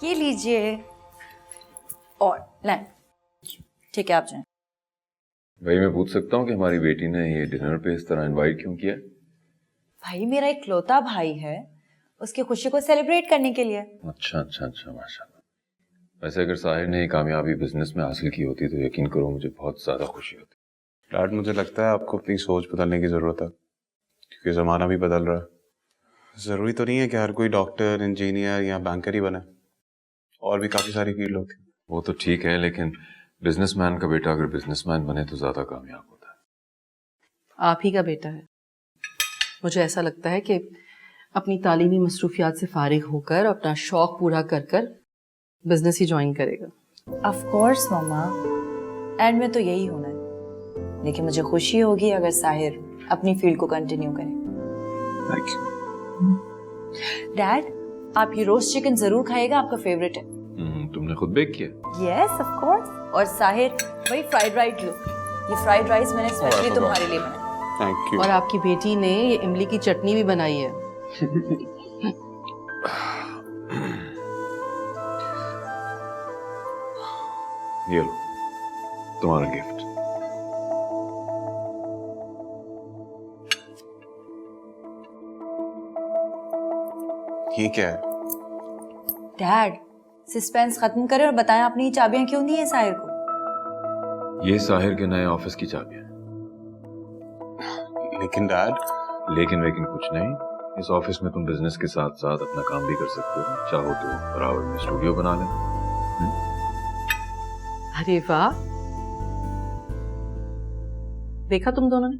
ये लीजिए और लाइन। ठीक है, आप जाएं। भाई मैं पूछ सकता हूँ कि हमारी बेटी ने ये डिनर पे इस तरह इनवाइट क्यों किया? भाई मेरा इकलौता भाई है, उसकी खुशी को सेलिब्रेट करने के लिए। अच्छा अच्छा अच्छा, माशाल्लाह। वैसे अगर साहिर ने कामयाबी बिजनेस में हासिल की होती तो यकीन करो मुझे बहुत ज्यादा खुशी होती। डैड, मुझे लगता है आपको अपनी सोच बदलने की जरूरत है, क्योंकि ज़माना भी बदल रहा है। ज़रूरी तो नहीं है कि हर कोई डॉक्टर, इंजीनियर या बैंकर ही बने, और भी काफ़ी सारी फील्ड होती है। वो तो ठीक है, लेकिन बिजनेसमैन का बेटा अगर बिजनेसमैन बने तो ज्यादा कामयाब होता है। आप ही का बेटा है। मुझे ऐसा लगता है कि अपनी तालीमी मसरूफियात से फारिग होकर अपना शौक पूरा कर कर बिजनेस ही ज्वाइन करेगा। ऑफ कोर्स मम्मा, एंड में तो यही होना है, लेकिन मुझे खुशी होगी अगर साहिर अपनी फील्ड को कंटिन्यू करे। Thank you. डैड, आप ये रोस्ट चिकन जरूर खाएगा, आपका फेवरेट है। तुमने खुद बेक किया? Yes of course. और साहिर वही फ्राइड राइस लो, ये फ्राइड राइस मैंने स्पेशली तुम्हारे लिए बनाया। Thank you. और आपकी बेटी ने ये इमली की चटनी भी बनाई है। ये लो तुम्हारा गिफ्ट। ये क्या है? डैड, सस्पेंस खत्म करें और बताएं आपने ये चाबियां क्यों दी है साहिर को? ये साहिर के नए ऑफिस की चाबी है। लेकिन डैड, लेकिन कुछ नहीं, इस ऑफिस में तुम बिजनेस के साथ साथ अपना काम भी कर सकते हो। चाहो तो बराबर में स्टूडियो बना लेना। अरे वाह, देखा तुम दोनों ने,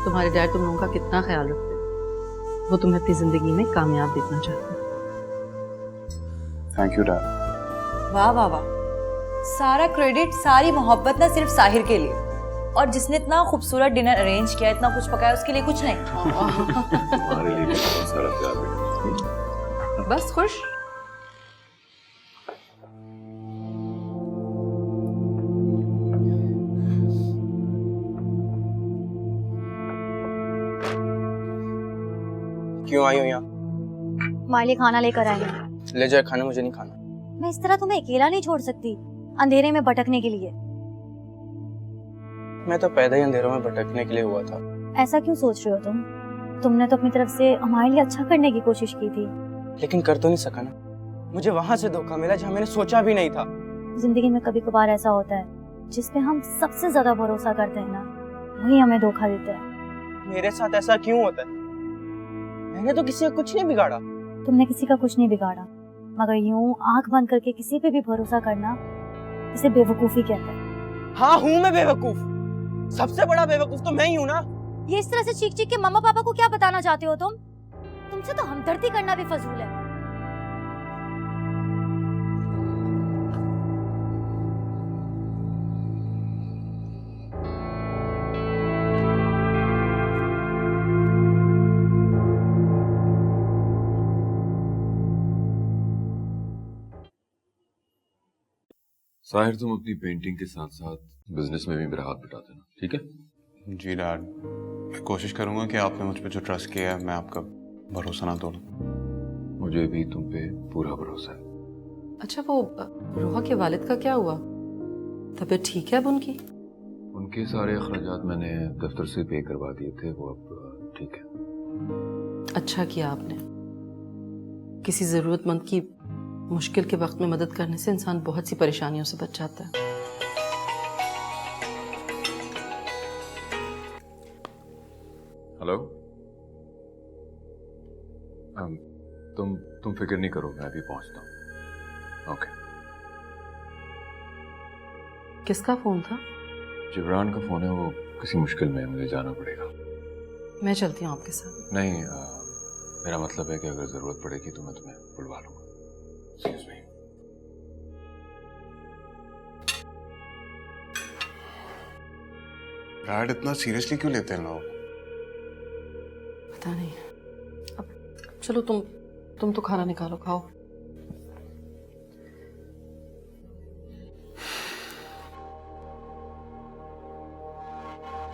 तुम्हारे डैड तुम लोगों का कितना ख्याल रखते हैं। वो तुम्हें अपनी जिंदगी में कामयाब देखना चाहते हैं। Thank you dad. वाह वाह वाह, सारा क्रेडिट, सारी मोहब्बत ना सिर्फ साहिर के लिए, और जिसने इतना खूबसूरत डिनर अरेंज किया, इतना कुछ पकाया, उसके लिए कुछ नहीं। तुम्हारे लिए भी बहुत सारा प्यार है। बस खुश। क्यों आई हो यहाँ? माली खाना लेकर आए हैं। ले जाए खाना, मुझे नहीं खाना। मैं इस तरह तुम्हें अकेला नहीं छोड़ सकती, अंधेरे में भटकने के लिए। मैं तो पैदा ही अंधेरों में भटकने के लिए हुआ था। ऐसा क्यों सोच रहे हो तुम? तुमने तो अपनी तरफ से हमारे लिए अच्छा करने की कोशिश की थी। लेकिन कर तो नहीं सका ना। मुझे वहां से धोखा मिला जहाँ मैंने सोचा भी नहीं था। जिंदगी में कभी कभार ऐसा होता है जिसपे हम सबसे ज्यादा भरोसा करते हैं ना, वही हमें धोखा देता है। मेरे साथ ऐसा क्यों होता है? मैंने तो किसी का कुछ नहीं बिगाड़ा। तुमने किसी का कुछ नहीं बिगाड़ा, मगर यूं आंख बंद करके किसी पे भी भरोसा करना, इसे बेवकूफी कहते हैं। हाँ हूँ मैं बेवकूफ, सबसे बड़ा बेवकूफ तो मैं ही हूँ ना। ये इस तरह से चीख चीख के मम्मा पापा को क्या बताना चाहते हो तुम? तुमसे तो हमदर्दी करना भी फजूल है। साहिर, तुम अपनी पेंटिंग के साथ साथ बिजनेस में भी मेरा हाथ बटा देना, ठीक है? जी डैड, कोशिश करूंगा कि आपने मुझ पे जो ट्रस्ट किया है मैं आपका भरोसा ना तोड़ूं। मुझे भी तुम पे पूरा भरोसा है। अच्छा, वो रोहा के वालिद का क्या हुआ? तबीयत ठीक है अब उनकी? उनके सारे अखराजात मैंने दफ्तर से पे करवा दिए थे, वो अब ठीक है। अच्छा किया आपने। किसी जरूरतमंद की मुश्किल के वक्त में मदद करने से इंसान बहुत सी परेशानियों से बच जाता है। हेलो, तुम फिक्र नहीं करो, मैं अभी पहुंचता हूँ। ओके। किसका फोन था? जिब्रान का फोन है, वो किसी मुश्किल में है, मुझे जाना पड़ेगा। मैं चलती हूँ आपके साथ। नहीं, मेरा मतलब है कि अगर जरूरत पड़ेगी तो मैं तुम्हें बुलवा लूंगा। Excuse me. डैड, इतना सीरियसली क्यों लेते हैं लोग? पता नहीं। अब चलो, तुम तो खाना निकालो, खाओ।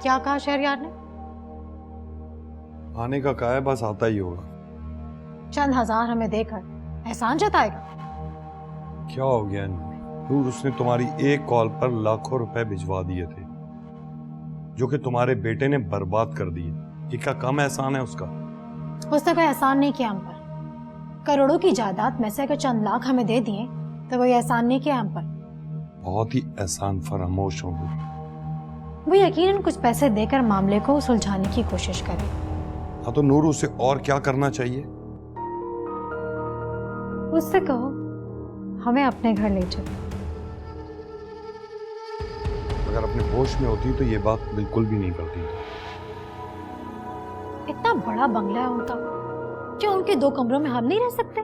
क्या कहा शहरयार ने? आने का कहा है, बस आता ही होगा। चंद हजार हमें देकर एहसान जताएगा? क्या हो गया नूर? उसने तुम्हारी एक कॉल पर लाखों रुपए भिजवा दिए थे जो कि तुम्हारे बेटे ने बर्बाद कर दिए। ये क्या कम एहसान है उसका? उसने कोई एहसान नहीं किया हम पर। करोड़ों की जायदाद में से अगर चंद लाख हमें दे दिए तो वही एहसान नहीं किया हम पर। बहुत ही एहसान फरामोश हो नूर। वो यकीनन कुछ पैसे देकर मामले को सुलझाने की कोशिश करे। हाँ तो नूर उसे और क्या करना चाहिए? उससे कहो हमें अपने घर ले चलो। अगर अपने होश में होती तो ये बात बिल्कुल भी नहीं करती। इतना बड़ा बंगला है उनका, क्यों उनके 2 कमरों में हम नहीं रह सकते?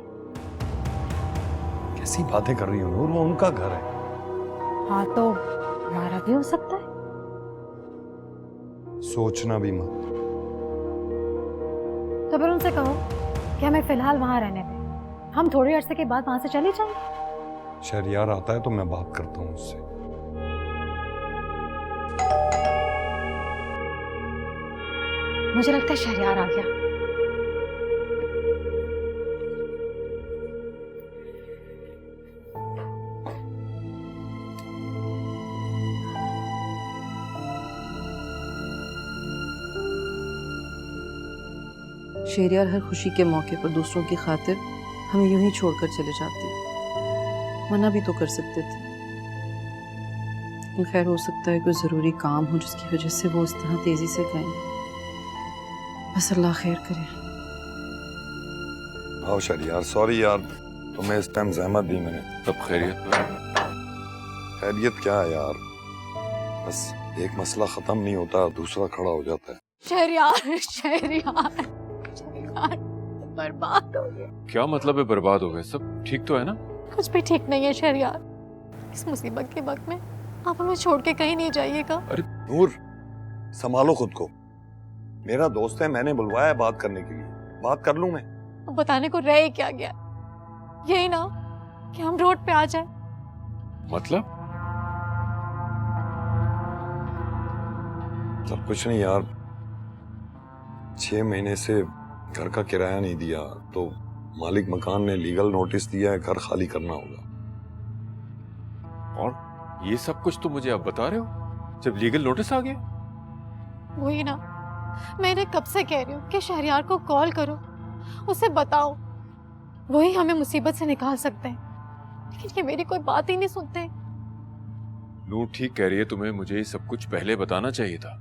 कैसी बातें कर रही हो नूर? वो उनका घर है। हाँ तो हमारा भी हो सकता है। सोचना भी मत। तो फिर उनसे कहो कि हमें फिलहाल वहां रहने दें, हम थोड़े अरसे के बाद वहां से चले जाएं। शहरियार आता है तो मैं बात करता हूँ उससे। मुझे लगता है शहरियार आ गया। शहरियार हर खुशी के मौके पर दूसरों की खातिर हमें यूं ही छोड़कर चले जाती। मना भी तो कर सकते थे, लेकिन खैर हो सकता है कोई ज़रूरी काम हो जिसकी वजह से वो उस तरह तेज़ी से गए। बस अल्लाह खैर करे। हाँ शहरियार, सॉरी यार तुम्हें इस टाइम जहमत दी मैंने। सब खैरियत? खैरियत क्या है यार, बस एक मसला खत्म नहीं होता दूसरा खड़ा हो जाता है। शहरियार बर्बाद हो गया। क्या मतलब है बर्बाद हो गए? सब ठीक तो है ना? कुछ भी ठीक नहीं है शहरियार। इस मुसीबत के वक्त में आप हमें छोड़ के कहीं नहीं जाइएगा। नूर संभालो खुद को, मेरा दोस्त है, मैंने बुलवाया है बात करने के लिए, बात कर लूं मैं। अब बताने को रह क्या गया, यही ना कि हम रोड पे आ जाए। मतलब सब कुछ नहीं यार, 6 महीने से घर का किराया नहीं दिया तो मालिक मकान ने लीगल नोटिस दिया है, घर खाली करना होगा। और ये सब कुछ तो मुझे अब बता रहे हो जब लीगल नोटिस आ गया? वही ना, मैंने कब से कह रही हूँ कि शहरियार को कॉल करो, उसे बताओ, वही हमें मुसीबत से निकाल सकते हैं, लेकिन ये मेरी कोई बात ही नहीं सुनते। नूर ठीक कह रही है, तुम्हें मुझे ये सब कुछ पहले बताना चाहिए था।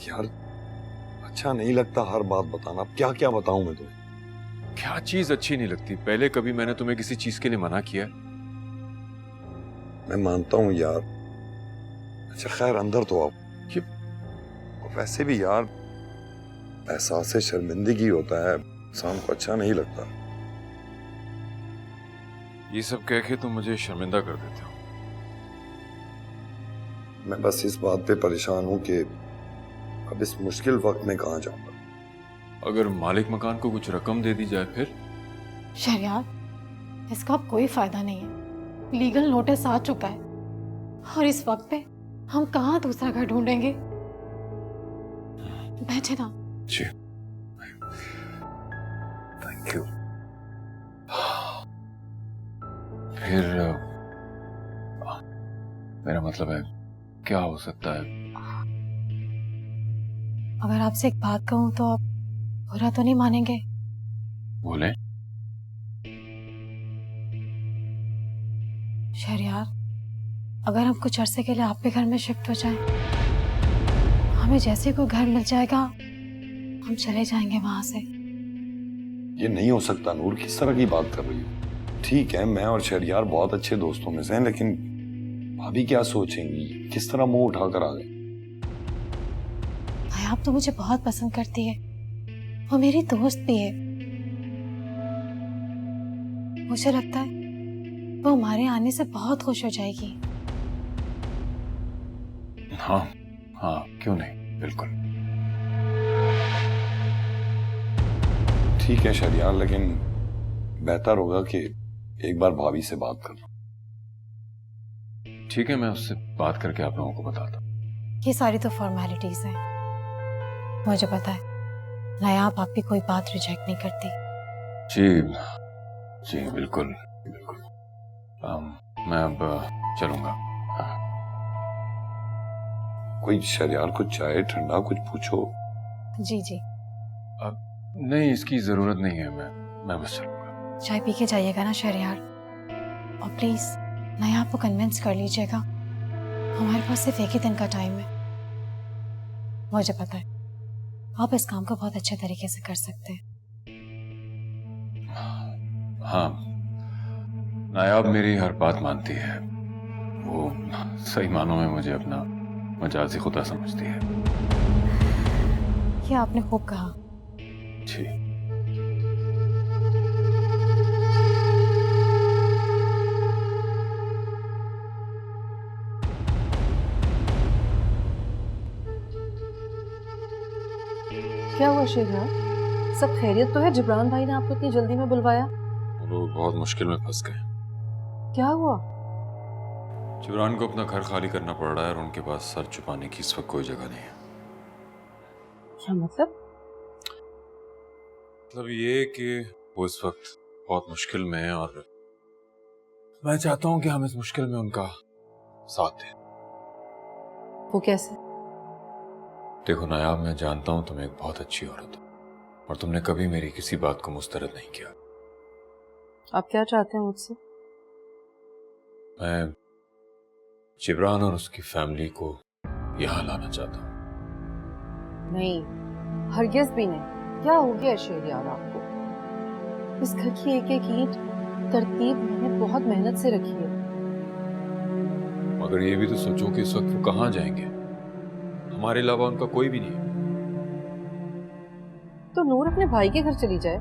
यार अच्छा नहीं लगता हर बात बताना, अब क्या क्या बताऊं मैं तुम्हें? क्या चीज अच्छी नहीं लगती? पहले कभी मैंने तुम्हें किसी चीज के लिए मना किया? मैं मानता हूं यार, अच्छा खैर अंदर तो आओ। और वैसे भी यार एहसास से शर्मिंदगी होता है, इंसान को अच्छा नहीं लगता। ये सब कह के तुम मुझे शर्मिंदा कर देते हो। मैं बस इस बात पे परेशान हूं कि अब इस मुश्किल वक्त में कहाँ जाऊंगा। अगर मालिक मकान को कुछ रकम दे दी जाए फिर? शहरियार इसका अब कोई फायदा नहीं है, लीगल नोटिस आ चुका है और इस वक्त पे हम कहाँ दूसरा घर ढूंढेंगे। बैठे ना। जी थैंक यू। फिर मेरा मतलब है क्या हो सकता है? अगर आपसे एक बात कहूँ तो आप बुरा तो नहीं मानेंगे? बोले। शहरियार अगर हम कुछ अरसे के लिए आपके घर में शिफ्ट हो जाएं, हमें जैसे कोई घर मिल जाएगा हम चले जाएंगे वहां से। ये नहीं हो सकता नूर, किस तरह की बात कर रही हो? ठीक है मैं और शहरियार बहुत अच्छे दोस्तों में से हैं, लेकिन भाभी क्या सोचेंगी? किस तरह मुंह उठाकर आ गए? आप तो मुझे बहुत पसंद करती है, वो मेरी दोस्त भी है। मुझे लगता है वो हमारे आने से बहुत खुश हो जाएगी। हाँ हाँ क्यों नहीं, बिल्कुल। ठीक है शहरियार, लेकिन बेहतर होगा कि एक बार भाभी से बात कर लो। ठीक है मैं उससे बात करके आप लोगों को बताता हूँ। ये सारी तो फॉर्मेलिटीज हैं, मुझे पता है नायाब आपकी कोई बात रिजेक्ट नहीं करती। जी जी बिल्कुल बिल्कुल। मैं अब चलूंगा। कोई शहरयार को चाय ठंडा कुछ पूछो। जी जी, नहीं, इसकी जरूरत नहीं है। मैं बस चलूंगा। चाय पी के जाइएगा ना शहरयार, और प्लीज नया आपको कन्विंस कर लीजिएगा। हमारे पास सिर्फ एक ही दिन का टाइम है। मुझे पता है आप इस काम को बहुत अच्छे तरीके से कर सकते हैं। हाँ, नायाब मेरी हर बात मानती है। वो सही मानों में मुझे अपना मजाजी खुदा समझती है। ये आपने खूब कहा। जी। क्या हुआ शेखर? सब खैरियत तो है? जिब्रान भाई ने आपको इतनी जल्दी में बुलवाया? वो लोग बहुत मुश्किल में फंस गए। क्या हुआ? जिब्रान को अपना घर खाली करना पड़ रहा है और उनके पास सर छुपाने की इस वक्त कोई जगह नहीं है। क्या मतलब? मतलब ये कि वो इस वक्त बहुत मुश्किल में है और मैं चाहता हूं कि हम इस मुश्किल में उनका साथ दें। वो कैसे? देखो नायाब, मैं जानता हूं तुम एक बहुत अच्छी औरत हो और तुमने कभी मेरी किसी बात को मुस्तरद नहीं किया। आप क्या चाहते हैं मुझसे? मैं जिब्रान और उसकी फैमिली को यहाँ लाना चाहता हूँ। नहीं, हरगिज़ भी नहीं। क्या हो गया शहरयार आपको? इस घर की एक एक ईंट तरतीब मैंने बहुत मेहनत से रखी है। मगर ये भी तो सोचो कि इस वक्त वो कहाँ जाएंगे। हमारे अलावा उनका कोई भी नहीं है। तो नूर अपने भाई के घर चली जाए।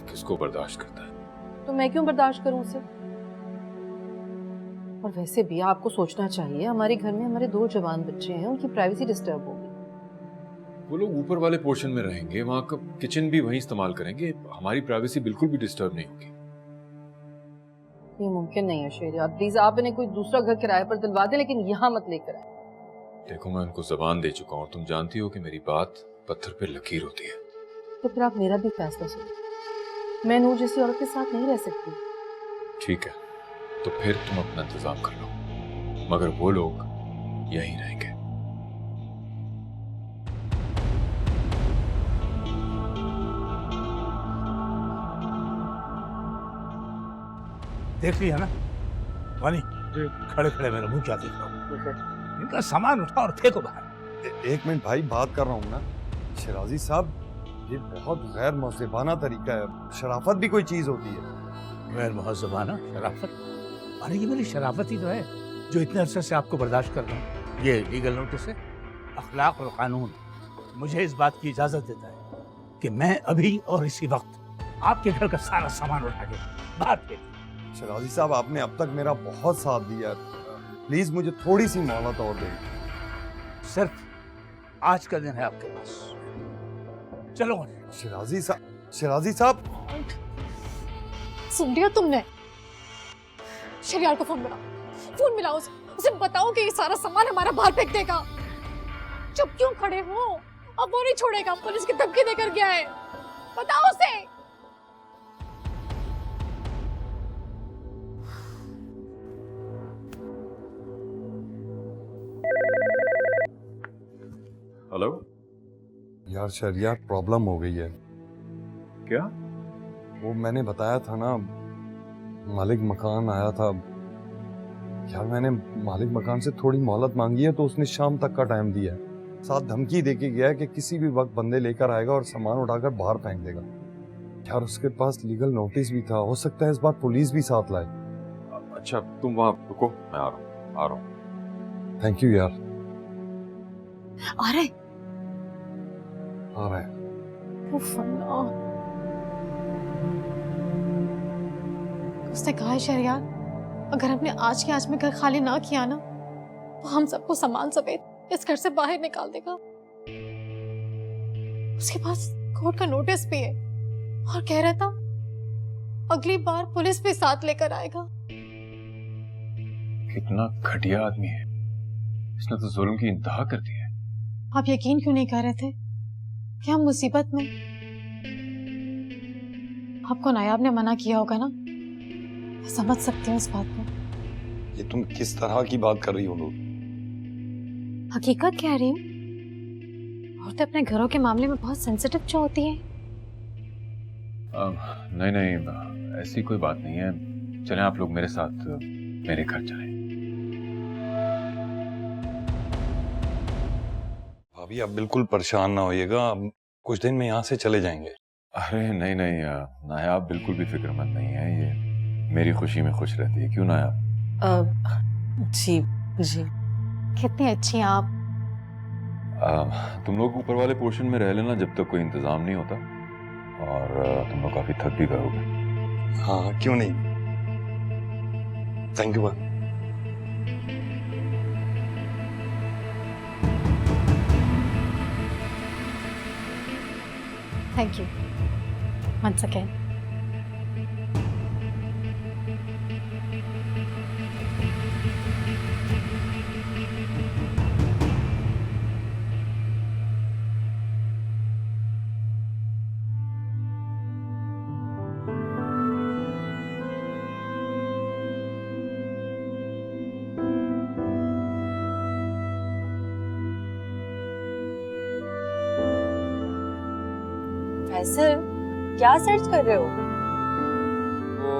किसको बर्दाश्त करता है? तो मैं क्यों बर्दाश्त करूं उसे? और वैसे भी आपको सोचना चाहिए, हमारे घर में हमारे 2 जवान बच्चे हैं, उनकी प्राइवेसी डिस्टर्ब होगी। वो लोग ऊपर वाले पोर्शन में रहेंगे, वहां का किचन भी वहीं इस्तेमाल करेंगे। हमारी प्राइवेसी बिल्कुल भी डिस्टर्ब नहीं होगी। ये मुमकिन नहीं है शहरयार, प्लीज आप इन्हें कोई दूसरा घर किराए पर दिलवा दें, लेकिन यहाँ मत लेकर आए। देखो, मैं उनको जबान दे चुका हूँ। तुम जानती हो कि मेरी बात पत्थर पे लकीर होती है। तो फिर आप मेरा भी फैसला सुनो। मैं नूर जैसी औरत के साथ नहीं रह सकती। ठीक है, तो फिर तुम अपना इंतजाम कर लो, मगर वो लोग यहीं रहेंगे। देख लिया ना वानी, खड़े खड़े मेरा मुंह क्या देख रहा हूँ? इनका सामान उठा और फेंको बाहर। एक मिनट भाई, बात कर रहा हूँ ना। शराजी साहब, ये बहुत गैर महज़बाना तरीका है। शराफत भी कोई चीज होती है। गैर महज़बाना शराफत? अरे ये मेरी शराफत ही तो है जो इतने अरसे से आपको बर्दाश्त कर रहा हूँ। ये लीगल नोटिस है। अखलाक और कानून मुझे इस बात की इजाजत देता है कि मैं अभी और इसी वक्त आपके घर का सारा सामान उठा के बाहर फेंक। शराजी साहब, आपने अब तक मेरा बहुत साथ दिया। प्लीज मुझे थोड़ी सी मोहलत और दें। सिर्फ आज का दिन है आपके पास। चलो शराजी साहब, शराजी साहब। सुन लिया तुमने? शहरयार को फोन मिलाओ उसे बताओ कि ये सारा सामान हमारा बाहर फेंक देगा। चुप क्यों खड़े हो? अब वो नहीं छोड़ेगा, पुलिस की धमकी देकर गया है। बताओ उसे। हेलो यार शहरयार, प्रॉब्लम हो गई है। क्या? वो मैंने बताया था ना, मालिक मकान आया था। यार मैंने मालिक मकान से थोड़ी मोहलत मांगी है, तो उसने शाम तक का टाइम दिया है। साथ धमकी देके गया है कि किसी भी वक्त बंदे लेकर आएगा और सामान उठाकर बाहर फेंक देगा। यार उसके पास लीगल नोटिस भी था। हो सकता है इस बार पुलिस भी साथ लाए। अच्छा, तुम वहां रुको, मैं आ रहा हूँ। थैंक यू यार। आ रहे आ रहा है। उफ अल्लाह। उसने कहा है शहरयार, अगर हमने आज के आज में घर खाली ना किया ना, तो हम सबको सामान समेत इस घर से बाहर निकाल देगा। उसके पास कोर्ट का नोटिस भी है और कह रहा था अगली बार पुलिस भी साथ लेकर आएगा। कितना घटिया आदमी है, इसने तो जुल्म की इंतहा कर दी है। आप यकीन क्यों नहीं कर रहे थे कि हम मुसीबत में? आपको नायाब ने मना किया होगा ना, समझ सकती हूँ इस बात को। ये तुम किस तरह की बात कर रही हो नूर? हकीकत कह रही हूँ। औरतें अपने घरों के मामले में बहुत सेंसिटिव जो होती हैं। नहीं नहीं, ऐसी कोई बात नहीं है। चलें आप लोग मेरे साथ मेरे घर चलें। भाभी आप बिल्कुल परेशान ना होइएगा, कुछ दिन में यहाँ से चले जाएंगे। अरे नहीं नहीं नायाब बिल्कुल भी फिक्रमंद नहीं है, ये मेरी खुशी में खुश रहती है। क्यों नायाब? जी जी। कितनी अच्छी हैं आप। तुम लोग ऊपर वाले पोर्शन में रह लेना जब तक कोई इंतजाम नहीं होता, और तुम लोग काफी थक भी गए। हाँ क्यों नहीं। Thank you. Thank you once again. Faisal, क्या सर्च कर रहे हो? वो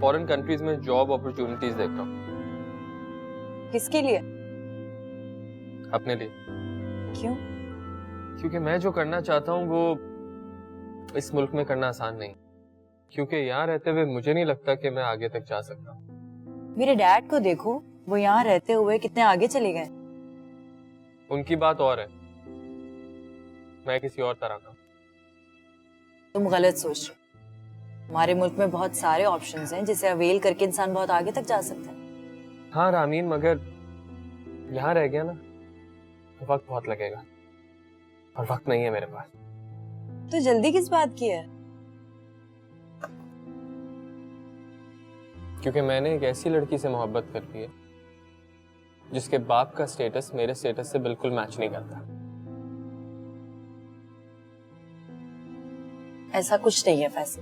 फॉरेन कंट्रीज में जॉब अपॉर्चुनिटीज देख रहा हूँ। किसके लिए? अपने लिए। क्यों? क्योंकि मैं जो करना चाहता हूँ वो इस मुल्क में करना आसान नहीं, क्योंकि यहाँ रहते हुए मुझे नहीं लगता कि मैं आगे तक जा सकता। मेरे डैड को देखो, वो यहाँ रहते हुए कितने आगे चले गए। उनकी बात और है, मैं किसी और तरह का। तुम गलत सोच रहे हो। हमारे मुल्क में बहुत सारे ऑप्शंस हैं जिसे अवेल करके इंसान बहुत आगे तक जा सकता है। हाँ रामीन, मगर यहाँ रह गया ना तो वक्त बहुत लगेगा, और वक्त नहीं है मेरे पास। तो जल्दी किस बात की है? क्योंकि मैंने एक ऐसी लड़की से मोहब्बत कर ली है जिसके बाप का स्टेटस मेरे स्टेटस से बिल्कुल मैच नहीं करता। ऐसा कुछ नहीं है फैसल,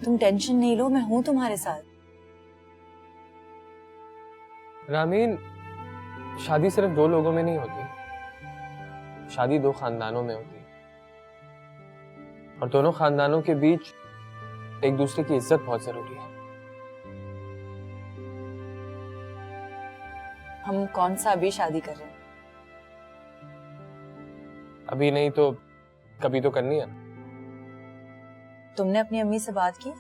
तुम टेंशन नहीं लो, मैं हूं तुम्हारे साथ। रामीन, शादी सिर्फ दो लोगों में नहीं होती, शादी दो खानदानों में होती है, और दोनों खानदानों के बीच एक दूसरे की इज्जत बहुत जरूरी है। हम कौन सा अभी शादी कर रहे हैं? अभी नहीं तो कभी तो करनी है। तुमने अपनी अम्मी से बात की?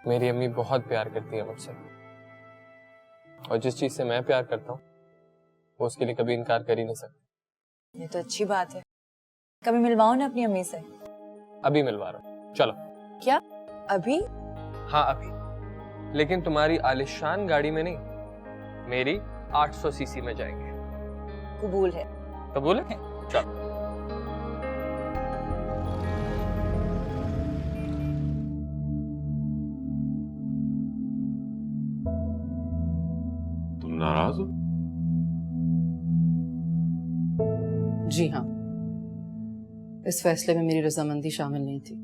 मेरी अम्मी बहुत प्यार करती है मुझसे, और जिस चीज से मैं प्यार करता हूँ वो उसके लिए कभी इनकार कर ही नहीं सकती। ये तो अच्छी बात है। कभी मिलवाओ ना अपनी अम्मी से। अभी मिलवा रहा हूँ, चलो। क्या अभी? हाँ अभी, लेकिन तुम्हारी आलिशान गाड़ी में नहीं, मेरी 800 सीसी में जाएंगे। कबूल है। कबूल है? चलो। तुम नाराज हो? जी हाँ, इस फैसले में मेरी रजामंदी शामिल नहीं थी।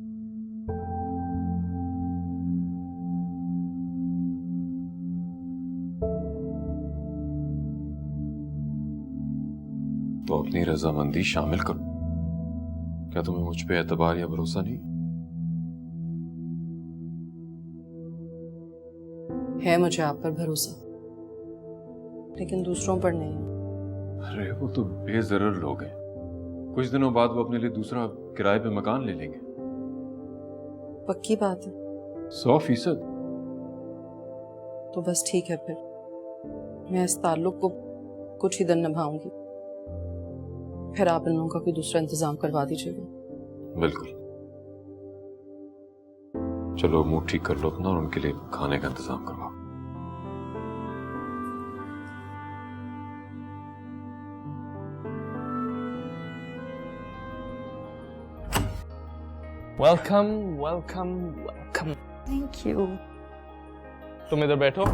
तो अपनी रजामंदी शामिल करो। क्या तुम्हें मुझ पे एतबार या भरोसा नहीं? है मुझे आप पर भरोसा, लेकिन दूसरों पर नहीं है। अरे वो तो बेजरर लोग हैं, कुछ दिनों बाद वो अपने लिए दूसरा किराए पे मकान ले लेंगे। पक्की बात है? 100%। तो बस ठीक है, फिर मैं इस ताल्लुक को कुछ ही दिन निभाऊंगी, फिर आप इन लोगों का कोई दूसरा इंतजाम करवा दीजिएगा। बिल्कुल। चलो मूड ठीक कर लो अपना और उनके लिए खाने का इंतजाम करवाओ। Welcome welcome welcome. Thank you. तुम इधर बैठो,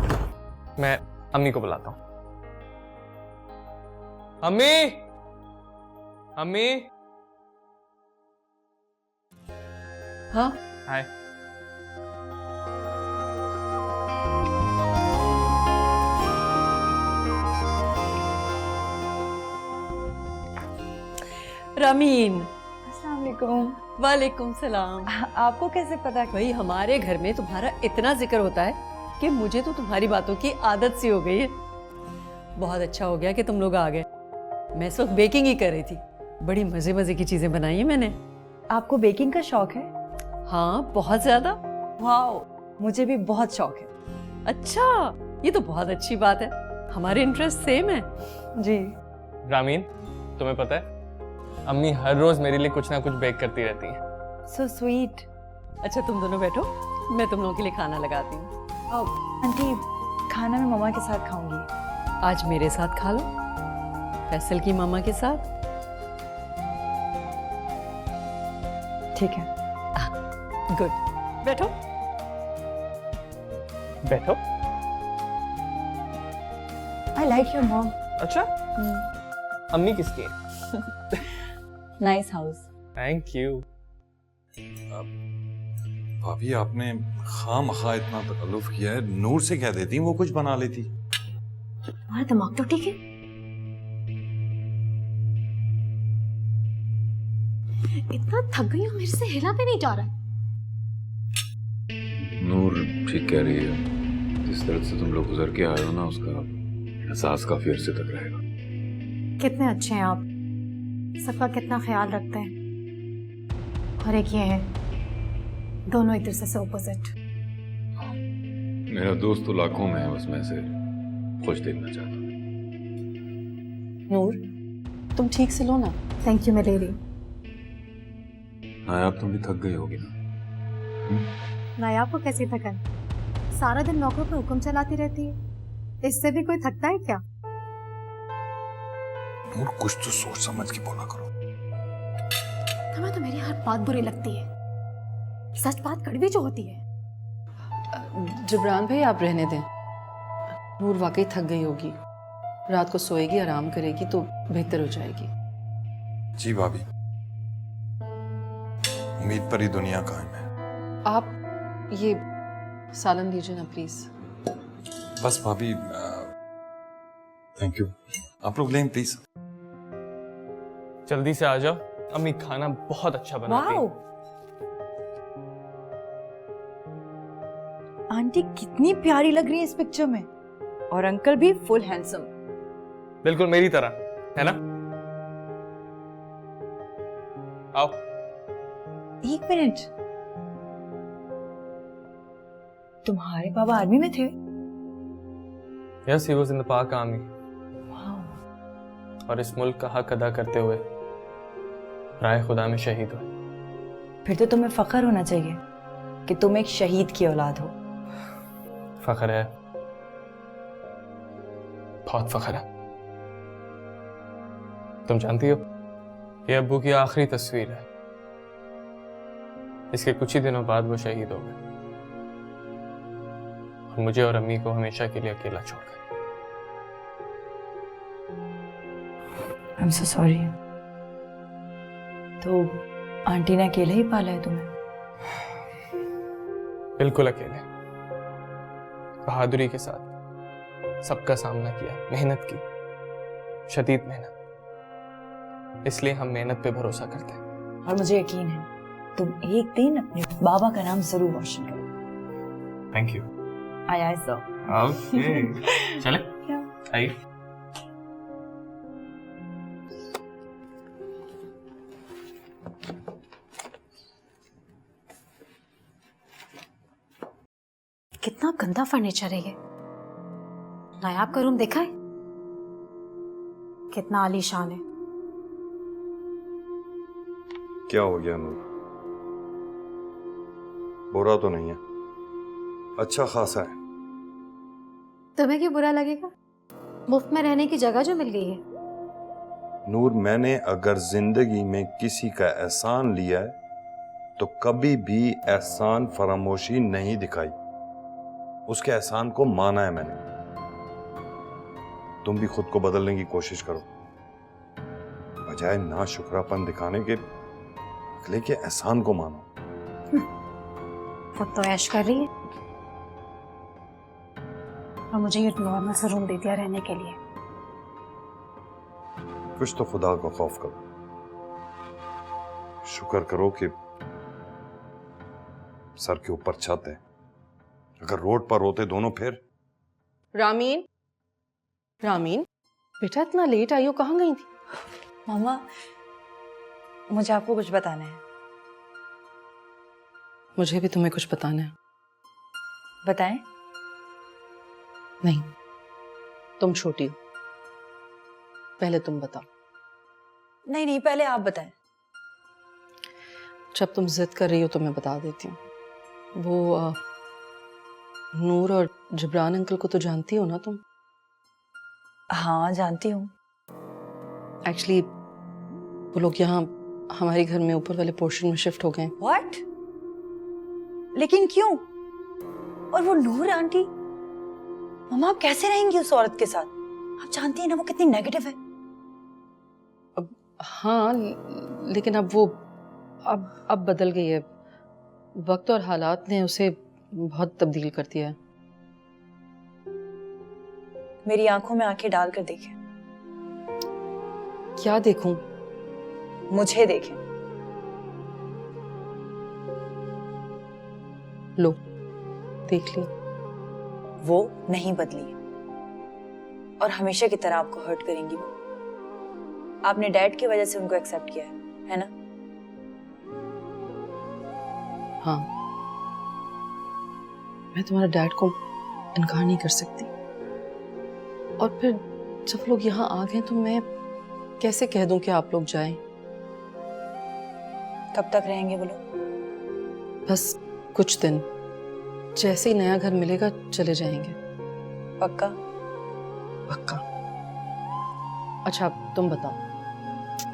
मैं अम्मी को बुलाता हूँ। अम्मी, अम्मी। हाँ हाय। रमीन। अस्सलाम वालेकुम। वालेकुम सलाम। आपको कैसे पता? भाई हमारे घर में तुम्हारा इतना जिक्र होता है कि मुझे तो तुम्हारी बातों की आदत सी हो गई है। बहुत अच्छा हो गया कि तुम लोग आ गए। मैं इस वक्त बेकिंग ही कर रही थी। बड़ी मजे मजे की चीजें बनाई हैं मैंने। आपको बेकिंग का शौक है? हाँ बहुत ज्यादा। वाओ, मुझे भी बहुत शौक है। अच्छा, ये तो बहुत अच्छी बात है। हमारे इंटरेस्ट सेम है। जी। रामीन, तुम्हें पता है अम्मी हर रोज मेरे लिए कुछ ना कुछ बेक करती रहती हैं। So sweet. अच्छा तुम दोनों बैठो, मैं तुम लोगों के लिए खाना लगाती हूँ। आंटी, खाना मैं मम्मा के साथ खाऊंगी। आज मेरे साथ खा लो, फैसल की मामा के साथ। ठीक है। गुड, बैठो बैठो। I like your mom. अच्छा, अम्मी किसकी है? Nice house. Thank you. भाभी आपने खामखा इतना तकल्लुफ किया है, नूर से कह देती वो कुछ बना लेती। तुम्हारा दिमाग तो ठीक है। इतना थक गई हूँ, मेरे से हिला भी नहीं जा रहा। नूर ठीक कह रही है। जिस तरह से तुम लोग गुजर के आए हो ना, उसका एहसास काफी अरसे तक रहेगा। कितने अच्छे हैं आप, सबका कितना ख्याल रखते हैं। और एक ये है, दोनों एक दूसरे से ऑपोजिट। मेरा दोस्त तो लाखों में है, बस मैं से खुश देखना चाहता हूँ। नूर, तुम ठीक से लो ना। थैंक यू, मैं ले रही। नायाब तुम भी थक गई होगी ना? नायाब को कैसी थकन, सारा दिन नौकरों पे हुक्म चलाती रहती है, इससे भी कोई थकता है क्या? नूर कुछ तो सोच समझ के बोला करो। तुम्हें तो मेरी हर बात बुरी लगती है, सच बात कड़वी जो होती है। जबरान भाई, आप रहने दें। नूर वाकई थक गई होगी, रात को सोएगी, आराम करेगी तो बेहतर हो जाएगी। जी भाभी, उम्मीद पर ही दुनिया कायम है। आप ये सालन लीजिए ना प्लीज। बस भाभी, थैंक यू। आप लोग लें प्लीज। जल्दी से आ जाओ, अम्मी खाना बहुत अच्छा बनाती है। आंटी कितनी प्यारी लग रही है इस पिक्चर में, और अंकल भी फुल हैंडसम। बिल्कुल मेरी तरह, है ना? आओ। एक मिनट, तुम्हारे पापा आर्मी में थे? Yes, he was in the पाक आर्मी। और इस मुल्क का हक अदा करते हुए राय खुदा में शहीद हुए। फिर तो तुम्हें फख्र होना चाहिए कि तुम एक शहीद की औलाद हो। फख्र है, बहुत फख्र है। तुम जानती हो, ये अब्बू की आखिरी तस्वीर है। इसके कुछ ही दिनों बाद वो शहीद हो गए और मुझे और अम्मी को हमेशा के लिए अकेला छोड़ गए। I'm so sorry। तो आंटी ने अकेले ही पाला है तुम्हें? बिल्कुल अकेले, बहादुरी के साथ सबका सामना किया, मेहनत की, शदीद मेहनत। इसलिए हम मेहनत पे भरोसा करते हैं। और मुझे यकीन है तुम एक दिन अपने बाबा का नाम जरूर रोशन करोगे। Thank you. आया सर। ओके, चले आइए। कितना गंदा फर्नीचर है ये। नायाब का रूम देखा है, कितना आलीशान है। क्या हो गया नूर? बुरा तो नहीं है, अच्छा खासा है। तुम्हें क्यों बुरा लगेगा? मुफ्त में रहने की जगह जो मिल गई है। नूर, मैंने अगर जिंदगी में किसी का एहसान लिया है तो कभी भी एहसान फरामोशी नहीं दिखाई, उसके एहसान को माना है मैंने। तुम भी खुद को बदलने की कोशिश करो, बजाय ना शुक्रापन दिखाने के अगले के एहसान को मानो। खुद तो ऐश कर रही है और मुझे ये नॉर्मल सा रूम दे दिया रहने के लिए। कुछ तो खुदा का खौफ करो। शुक्र करो कि सर के ऊपर छत है। अगर रोड पर होते दोनों फिर। रामीन, रामीन बेटा इतना लेट आई हो, कहाँ गई थी? मामा, मुझे आपको कुछ बताना है। मुझे भी तुम्हें कुछ बताना है। बताएं? नहीं, तुम छोटी हो, पहले तुम बताओ। नहीं नहीं, पहले आप बताएं। जब तुम जिद कर रही हो तो मैं बता देती हूँ। वो नूर और जिब्रान अंकल को तो जानती हो ना तुम? हाँ जानती हूँ। एक्चुअली वो लोग यहाँ हमारे घर में ऊपर वाले पोर्शन में शिफ्ट हो गए। व्हाट? लेकिन क्यों? और वो नूर आंटी, मामा आप कैसे रहेंगी उस औरत के साथ? आप जानती हैं ना वो कितनी नेगेटिव है। अब हाँ, लेकिन अब वो अब बदल गई है। वक्त और हालात ने उसे बहुत तब्दील कर दिया है। मेरी आंखों में आंखें डाल कर देखें। क्या देखूं? मुझे देखें। लो, देख लिया। वो नहीं बदली और हमेशा की तरह आपको हर्ट करेंगी वो। आपने डैड की वजह से उनको एक्सेप्ट किया है ना? हाँ, मैं तुम्हारे डैड को इनकार नहीं कर सकती। और फिर जब लोग यहाँ आ गए तो मैं कैसे कह दूं कि आप लोग जाएं? कब तक रहेंगे वो लोग? बस कुछ दिन, जैसे ही नया घर मिलेगा चले जाएंगे। पक्का? पक्का। अच्छा तुम बताओ,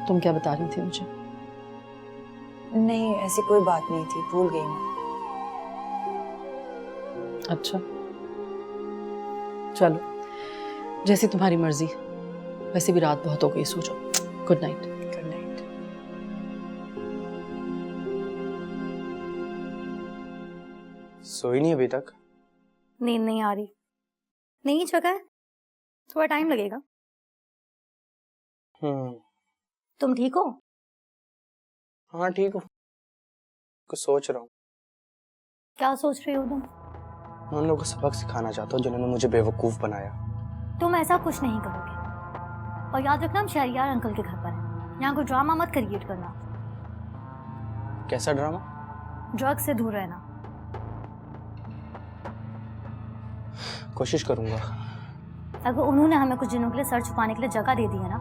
तुम क्या बता रही थी मुझे? नहीं ऐसी कोई बात नहीं थी, भूल गई मैं। अच्छा चलो, जैसी तुम्हारी मर्जी। वैसे भी रात बहुत हो गई, सो जाओ। Good night. Good night. सोई नहीं अभी तक? नींद नहीं आ रही। नई जगह है, थोड़ा टाइम लगेगा। तुम ठीक हो? हाँ ठीक हो। कुछ सोच रहा हूँ। क्या सोच रही हो तुम? मैं उन लोगों को सबक सिखाना चाहता हूँ जिन्होंने मुझे बेवकूफ बनाया। तुम ऐसा कुछ नहीं करोगे। और याद रखना हम शहरियार अंकल के घर पर हैं। यहाँ कोई ड्रामा मत क्रिएट करना। कैसा ड्रामा? ड्रग से दूर रहना। कोशिश करूंगा। अगर उन्होंने हमें कुछ दिनों के लिए सर छुपाने के लिए जगह दे दी है ना,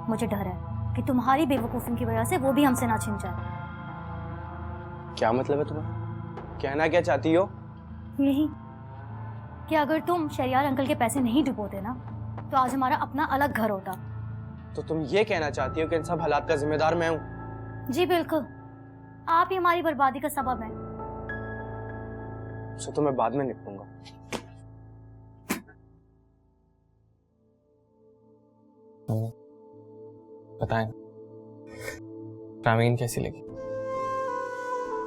मुझे डर है कि तुम्हारी बेवकूफ़ी की वजह से वो भी हमसे ना छिन जाए। क्या मतलब है तुम्हारा? कहना क्या चाहती हो? यही कि अगर तुम शहरियार अंकल के पैसे नहीं डुबोते ना, तो आज हमारा अपना अलग घर होता। तो तुम ये कहना चाहती हो कि इन सब हालात का जिम्मेदार मैं हूँ? जी बिल्कुल, आप ही हमारी बर्बादी का सबब हैं। उससे तो मैं बाद में निपटूंगा। बताएं, रामीन कैसी लगी?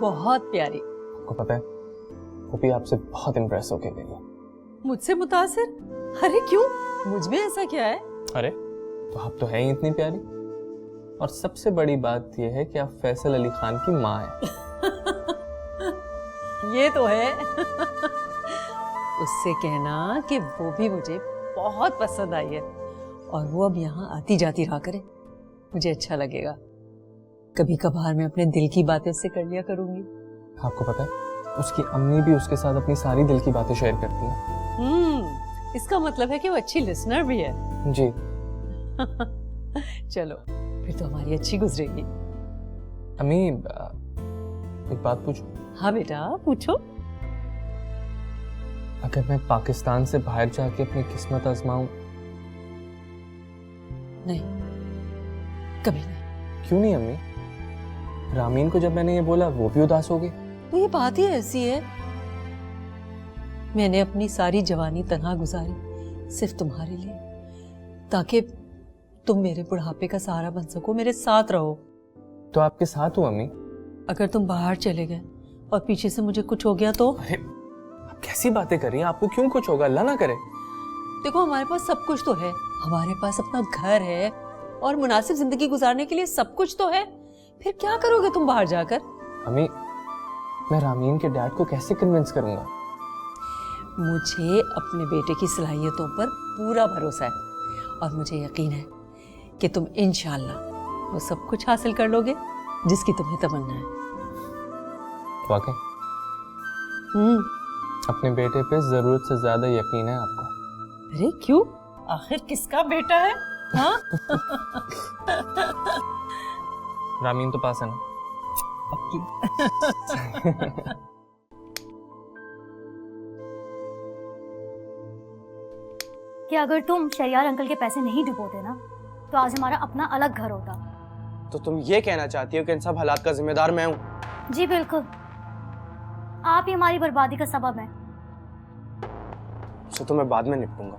बहुत प्यारी। आपको पता है, वो भी आपसे बहुत इम्प्रेस होके गई है। मुझसे मुतासिर? अरे क्यों, मुझ में ऐसा क्या है? अरे तो आप तो हैं ही इतनी प्यारी। और सबसे बड़ी बात यह है कि आप फैसल अली खान की माँ हैं। ये तो है। उससे कहना कि वो भी मुझे बहुत पसंद आई है और वो अब यहाँ आती जाती रहा करे, मुझे अच्छा लगेगा। कभी कभार मैं अपने दिल की बातें उससे कर लिया करूंगी। आपको पता है, उसकी अम्मी भी उसके साथ अपनी सारी दिल की बातें शेयर करती हैं। इसका मतलब है कि वो अच्छी लिसनर भी है। जी। चलो फिर तो हमारी अच्छी गुजरेगी। अम्मी एक बात पूछूं? हाँ बेटा पूछो। अगर मैं पाकिस्तान से बाहर जाके अपनी किस्मत आजमाऊं? नहीं, कभी नहीं। क्यों नहीं अम्मी? रामीन को जब मैंने ये बोला वो भी उदास हो गई। तो ये बात ही ऐसी है। मैंने अपनी सारी जवानी तन्हा गुजारी सिर्फ तुम्हारे लिए, ताकि तुम मेरे बुढ़ापे का सहारा बन सको, मेरे साथ रहो। तो आपके साथ हूँ अम्मी। अगर तुम बाहर चले गए और पीछे से मुझे कुछ हो गया तो? अरे आप कैसी बातें कर रही हैं? आपको क्यों कुछ होगा? अल्लाह ना करे। देखो हमारे पास सब कुछ तो है, हमारे पास अपना घर है और मुनासिब जिंदगी गुजारने के लिए सब कुछ तो है। फिर क्या करोगे तुम बाहर जाकर? अम्मी, मैं रामीन के डैड को कैसे कन्विंस करूंगा? मुझे अपने बेटे की सलाहियतों पर पूरा भरोसा है और मुझे यकीन है कि तुम इंशाल्लाह वो सब कुछ हासिल कर लोगे जिसकी तुम्हें तमन्ना है। वाकई अपने बेटे पे जरूरत से ज्यादा यकीन है आपको। अरे क्यों? आखिर किसका बेटा है? हाँ? रामीन तो पास है ना? कि अगर तुम शरियार अंकल के पैसे नहीं डुबोते ना तो आज हमारा अपना अलग घर होता। तो तुम ये कहना चाहती हो कि इन सब हालात का जिम्मेदार मैं हूँ? जी बिल्कुल, आप ही हमारी बर्बादी का सबब हैं। तो मैं बाद में निपटूंगा।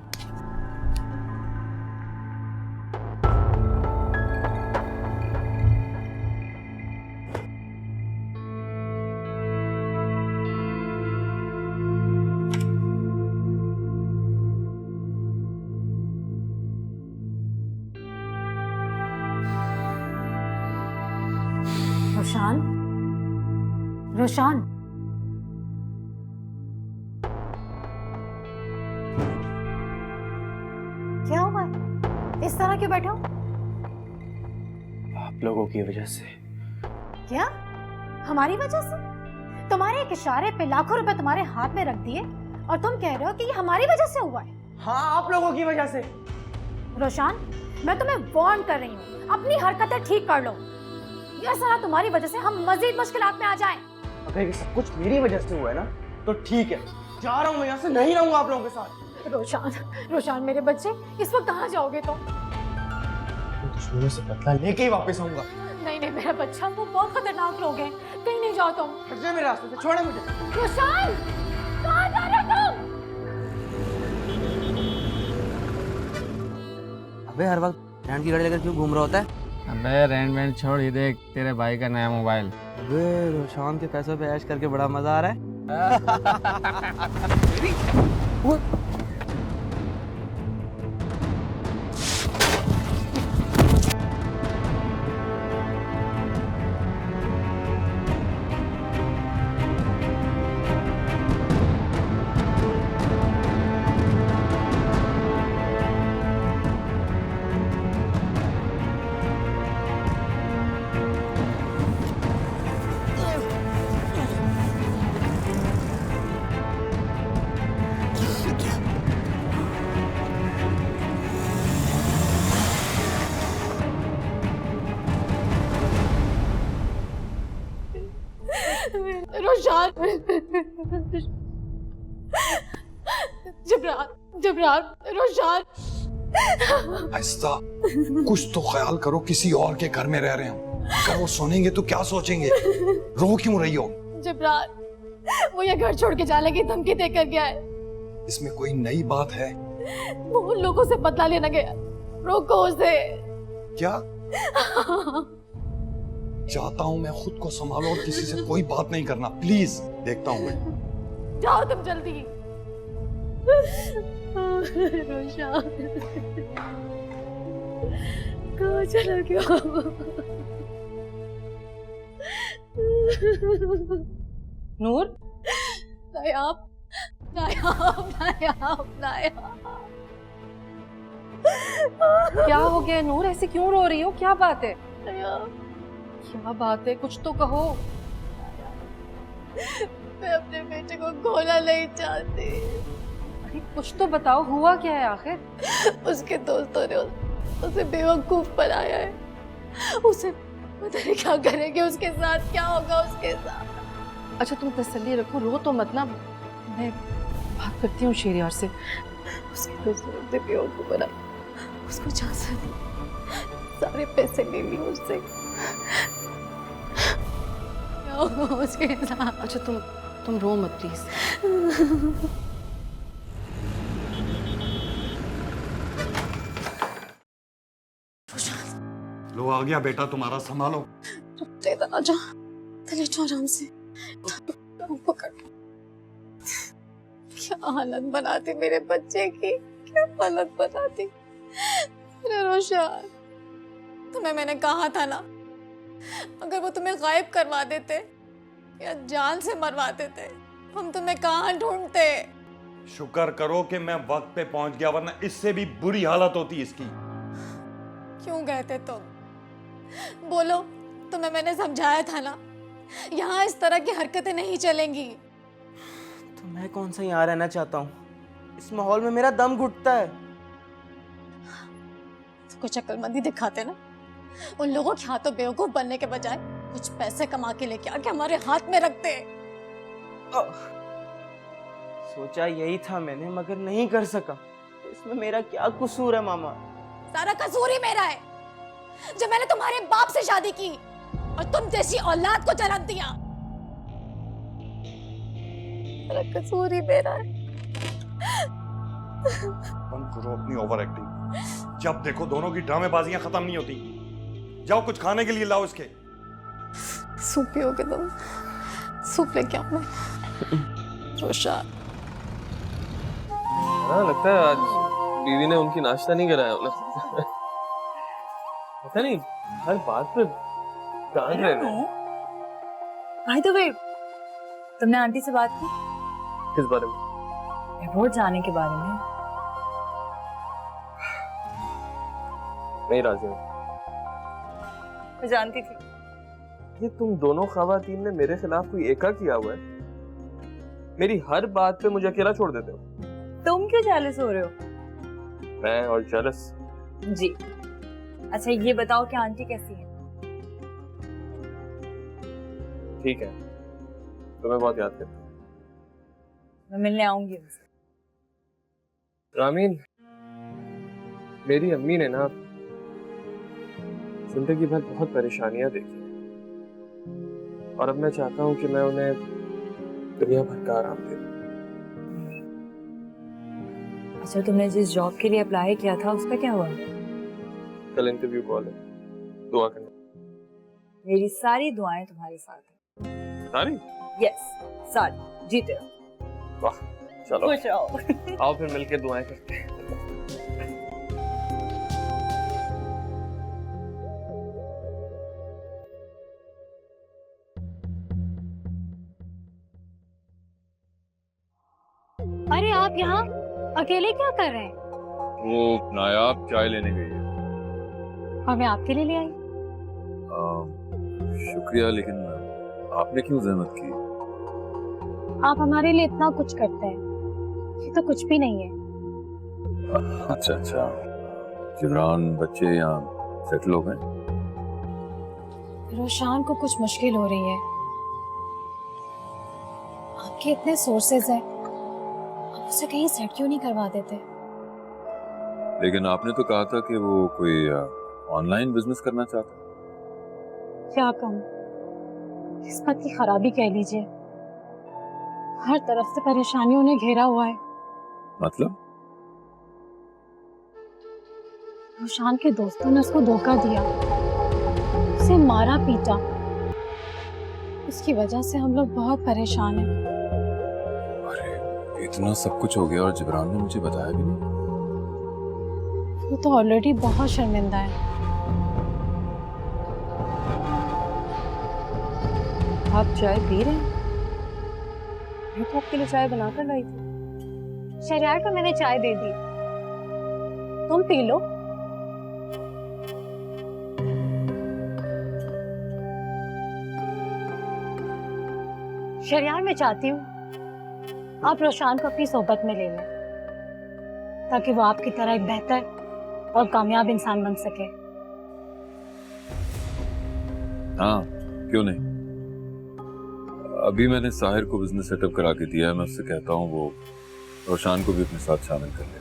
रोशान, रोशान, क्या हुआ? इस तरह क्यों बैठे हो? आप लोगों की वजह से। क्या? हमारी वजह से? तुम्हारे एक इशारे पे लाखों रुपए तुम्हारे हाथ में रख दिए और तुम कह रहे हो कि ये हमारी वजह से हुआ है? हाँ, आप लोगों की वजह से। रोशान, मैं तुम्हें वार्न कर रही हूँ, अपनी हरकतें ठीक कर लो। ये सारा तुम्हारी वजह से हम मजीद मुश्किलात में आ जाएं। अगर ये सब कुछ मेरी वजह से हुआ है ना तो ठीक है, जा रहा हूँ मैं यहाँ से, नहीं रहूंगा आप लोगों के साथ। रोशान, रोशान मेरे बच्चे, इस वक्त कहाँ जाओगे तुम? दुश्मनों से बदला लेके ही वापस आऊंगा। नहीं नहीं मेरा बच्चा, वो बहुत खतरनाक लोग हैं, कहीं नहीं जाओ तुम। हट जाए मेरे रास्ते से, छोड़े मुझे। रोशान, कहाँ जा रहे हो तुम? अबे हर वक्त रैंड की गाड़ी लेकर क्यों घूम रहा होता है? अबे रेंट वेंट छोड़, ये देख तेरे भाई का नया मोबाइल। अबे रोशान के पैसों पे ऐश करके बड़ा मजा आ रहा है। रोशान, जबरान, जबरान, रोशान। आहिस्ता, कुछ तो ख्याल करो, किसी और के घर में रह रहे हो। अगर वो सुनेंगे तो क्या सोचेंगे? रो क्यों रही हो? जबरान, वो ये घर छोड़ के जाने की धमकी देकर गया है। इसमें कोई नई बात है? वो उन लोगों से बदला लेना गया, रोको उसे। क्या? चाहता हूं मैं खुद को संभालो और किसी से कोई बात नहीं करना, प्लीज। देखता हूं मैं। जाओ तुम जल्दी। रोशान, कहाँ चला गया? नूर, नायाब, नायाब, नायाब, नायाब। क्या हो गया नूर? ऐसे क्यों रो रही हो? क्या बात है? नायाब, क्या बात है? कुछ तो कहो। मैं अपने बेटे को खोना नहीं चाहती। अरे कुछ तो बताओ, हुआ क्या है आखिर? उसके दोस्तों ने उसे बेवकूफ बनाया है। उसे पता नहीं क्या करेंगे, उसके साथ क्या होगा उसके साथ। अच्छा तुम तसल्ली रखो, रो तो मत ना। मैं बात करती हूँ शेरियार से। उसके दोस्तों ने उसे बेवकूफ बनाया, उसको झांसा दी, सारे पैसे ले लिए उससे। क्या होगा उसके साथ? अच्छा तुम रो मत प्लीज। लो आ गया बेटा तुम्हारा, संभालो। आजा, चले जाओ आराम से। पकड़। क्या हालत बनाती मेरे बच्चे की, क्या हालत बनाती। अरे रोशन, तुम्हें मैंने कहा था ना अगर वो तुम्हें गायब करवा देते या जान से मरवा देते, हम तुम्हें कहाँ ढूंढते? शुक्र करो कि मैं वक्त पे पहुंच गया, वरना इससे भी बुरी हालत होती इसकी। क्यों कहते तुम? बोलो, तुम्हें मैंने समझाया था ना, यहाँ इस तरह की हरकतें नहीं चलेंगी। तो मैं कौन सा यहाँ रहना चाहता हूँ? इस माहौल में मेरा दम घुटता है। कुछ अक्लमंदी दिखाते ना, उन लोगों के हाथों बेवकूफ बनने के बजाय कुछ पैसे कमा के लेके आके हमारे हाथ में रखते। सोचा यही था मैंने, मगर नहीं कर सका। तो इसमें मेरा क्या कसूर है मामा? सारा कसूर ही मेरा है, जब मैंने तुम्हारे बाप से शादी की और तुम जैसी औलाद को जन्म दिया। सारा कसूर ही मेरा है। बंद करो अपनी ओवर एक्टिंग। जब देखो दोनों की ड्रामेबाजियां खत्म नहीं होती। जाओ कुछ खाने के लिए लाओ इसके। सूप पियोगे तुम? सूप लेके आओ मैं। रोशन, हाँ लगता है आज बीवी ने उनकी नाश्ता नहीं कराया उन्हें। पता नहीं हर बात पे डांट रहे हैं। भाई तो वे तुमने आंटी से बात की? किस बारे में? एयरपोर्ट जाने के बारे में। नहीं राजी हूँ। मैं जानती थी। ये तुम दोनों खवातीन ने मेरे खिलाफ कोई एका किया हुआ है। मेरी हर बात पे मुझे अकेला छोड़ देते हो। तुम क्यों जेलस हो रहे हो? मैं और जेलस? जी। अच्छा ये बताओ कि आंटी कैसी है? ठीक है, तुम्हें बहुत याद करती हूँ। मैं मिलने आऊंगी उनसे। रामीन, मेरी अम्मी ने ना जिंदगी भर बहुत परेशानियां देखी और अब मैं चाहता हूँ कि मैं उन्हें दुनिया भर का आराम दे दूं। अच्छा तुमने जिस जॉब के लिए अप्लाई किया था उसका क्या हुआ? कल इंटरव्यू कॉल है, दुआ करना। मेरी सारी दुआएं तुम्हारे साथ हैं। सारी? यस, सारी। जीते रहो। वाह, चलो खुश रहो। आओ फिर मिलके दुआएं करते हैं। अरे आप यहाँ अकेले क्या कर रहे हैं? वो नायाब चाय लेने गई है। और मैं आपके लिए ले आई। शुक्रिया, लेकिन आपने क्यों जहमत की? आप हमारे लिए इतना कुछ करते हैं, ये तो कुछ भी नहीं है। अच्छा अच्छा, जिब्रान बच्चे यहाँ सेटल हो गए? रोशान को कुछ मुश्किल हो रही है। आपके इतने सोर्सेज हैं, आप उसे कहीं सेट क्यों नहीं करवा देते? लेकिन आपने तो कहा था कि वो कोई ऑनलाइन बिजनेस करना चाहता। क्या कहूँ, किस्मत की खराबी कह लीजिए। हर तरफ से परेशानियों ने घेरा हुआ है। मतलब? रोशान के दोस्तों ने उसको धोखा दिया, उसे मारा पीटा। उसकी वजह से हम लोग बहुत परेशान हैं। अरे इतना सब कुछ हो गया और जिब्रान ने मुझे बताया भी नहीं। वो तो ऑलरेडी बहुत शर्मिंदा है। आप चाय पी रहे हैं? मैं तो आपके लिए चाय बनाकर लाई थी। शरियार को मैंने चाय दे दी, तुम पी लो। शरियार मैं चाहती हूँ आप रोशान को अपनी सोहबत में ले लें, ताकि वो आपकी तरह एक बेहतर और कामयाब इंसान बन सके। हाँ क्यों नहीं। अभी मैंने साहिर को बिजनेस सेटअप करा के दिया है। मैं उससे कहता हूँ वो रोशान को भी अपने साथ शामिल कर ले।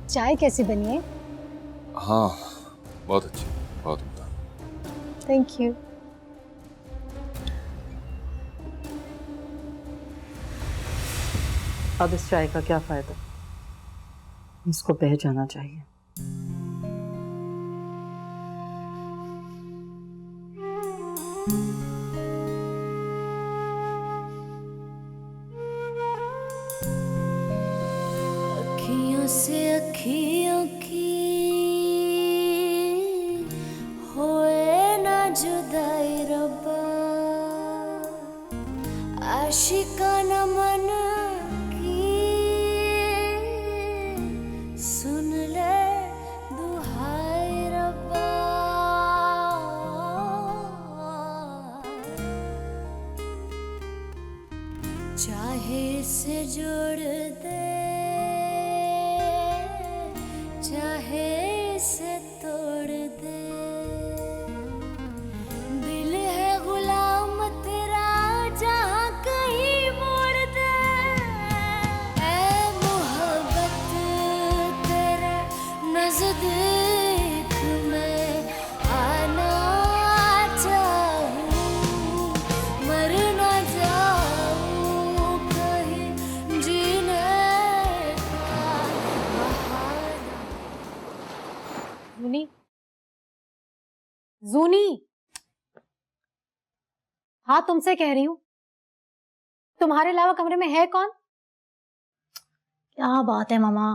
चाय कैसी बनी है? हाँ बहुत अच्छी, बहुत उम्दा। Thank you. अब इस चाय का क्या फायदा? इसको बह जाना चाहिए। अखियों से अखियों की आशिकाना मन की सुन ले दुहाई रब्बा, चाहे से जोड़ दे चाहे से तोड़ दे, दिल है गुलाम तेरा जहाँ कहीं मोड़ दे, ऐ मोहब्बत तेरे नजदीक में आना चाहूँ, मर ना जाऊँ कहीं जीने का बहाना। जूनी, जूनी, हाँ तुमसे कह रही हूँ, तुम्हारे अलावा कमरे में है कौन? क्या बात है मामा?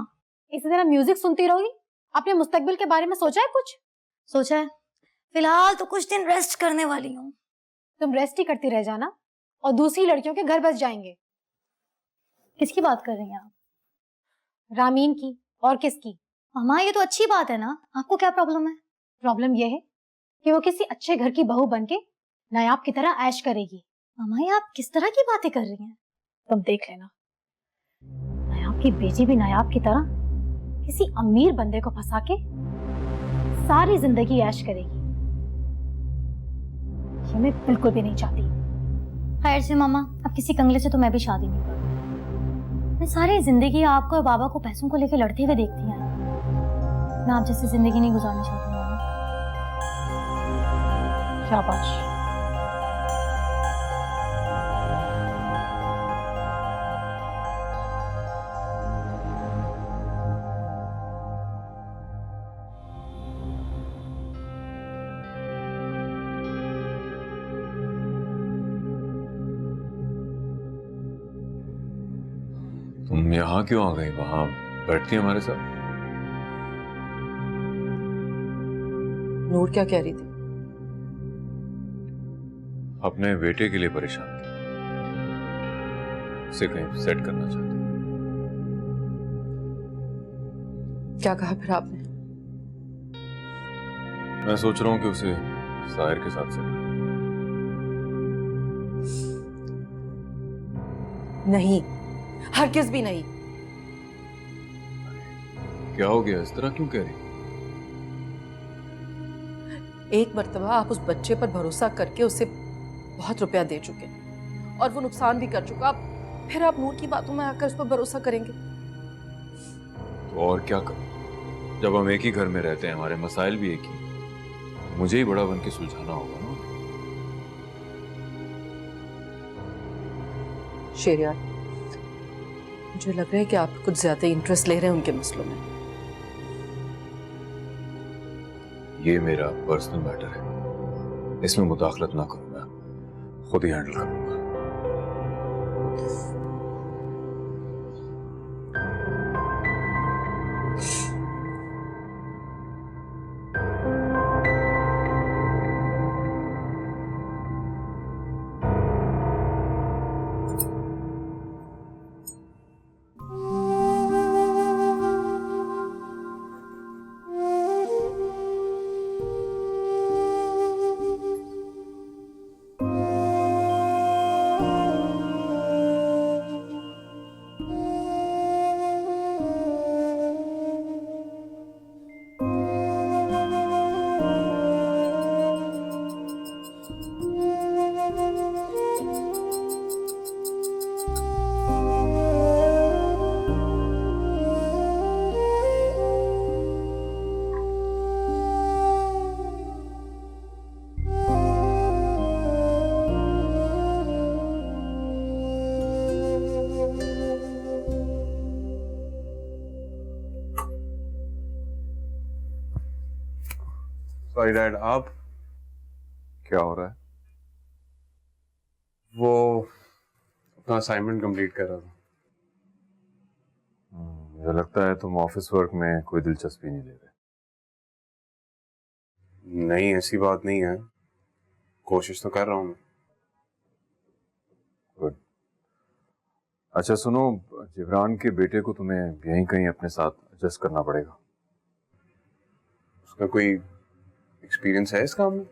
इसी तरह म्यूजिक सुनती रहोगी? अपने मुस्तकबिल के बारे में सोचा है कुछ? सोचा है, फिलहाल तो कुछ दिन रेस्ट करने वाली हूँ। तुम रेस्ट ही करती रह जाना और दूसरी लड़कियों के घर बस जाएंगे। किसकी बात कर रही हैं आप? रामीन की। और किसकी? मामा ये तो अच्छी बात है ना, आपको क्या प्रॉब्लम है? प्रॉब्लम यह है कि वो किसी अच्छे घर की बहू बनके नायाब की तरह ऐश करेगी। मामा ये आप किस तरह की बातें कर रही हैं? तुम देख लेना, नायाब की बेटी भी नायाब की तरह किसी अमीर बंदे को फंसा के सारी जिंदगी ऐश करेगी। ये मैं बिल्कुल भी नहीं चाहती। खैर से मामा, अब किसी कंगले से तो मैं भी शादी नहीं करूँगी। मैं सारी जिंदगी आपको और बाबा को पैसों को लेकर लड़ते हुए देखती हैं। मैं आप जैसी जिंदगी नहीं गुजारना चाहती मामा। शाबाश। तुम यहाँ क्यों आ गई? वहां बैठती हमारे साथ। नूर क्या कह रही थी? अपने बेटे के लिए परेशान थी, उसे कहीं सेट करना चाहती। क्या कहा फिर आपने? मैं सोच रहा हूँ कि उसे साहिर के साथ सेट करूं। नहीं, हरगिज़ भी नहीं। क्या हो गया? इस तरह क्यों कह रही? एक मर्तबा आप उस बच्चे पर भरोसा करके उसे बहुत रुपया दे चुके और वो नुकसान भी कर चुका। फिर आप नूर की बातों में आकर उस पर भरोसा करेंगे? तो और क्या करूं? जब हम एक ही घर में रहते हैं, हमारे मसाइल भी एक ही, मुझे ही बड़ा बन के सुलझाना होगा ना। शेरियार, मुझे लग रहा है कि आप कुछ ज्यादा इंटरेस्ट ले रहे हैं उनके मसलों में। ये मेरा पर्सनल मैटर है, इसमें मुदाखलत ना करूं, मैं खुद ही हैंडल करूंगा। सॉरी डैड, आप क्या हो रहा है? वो अपना असाइनमेंट कंप्लीट कर रहा था। मुझे लगता है तुम ऑफिस वर्क में कोई दिलचस्पी नहीं ले रहे। नहीं, ऐसी बात नहीं है, कोशिश तो कर रहा हूँ मैं। गुड। अच्छा सुनो, जिब्रान के बेटे को तुम्हें यहीं कहीं अपने साथ एडजस्ट करना पड़ेगा। उसका कोई एक्सपीरियंस है इस काम में?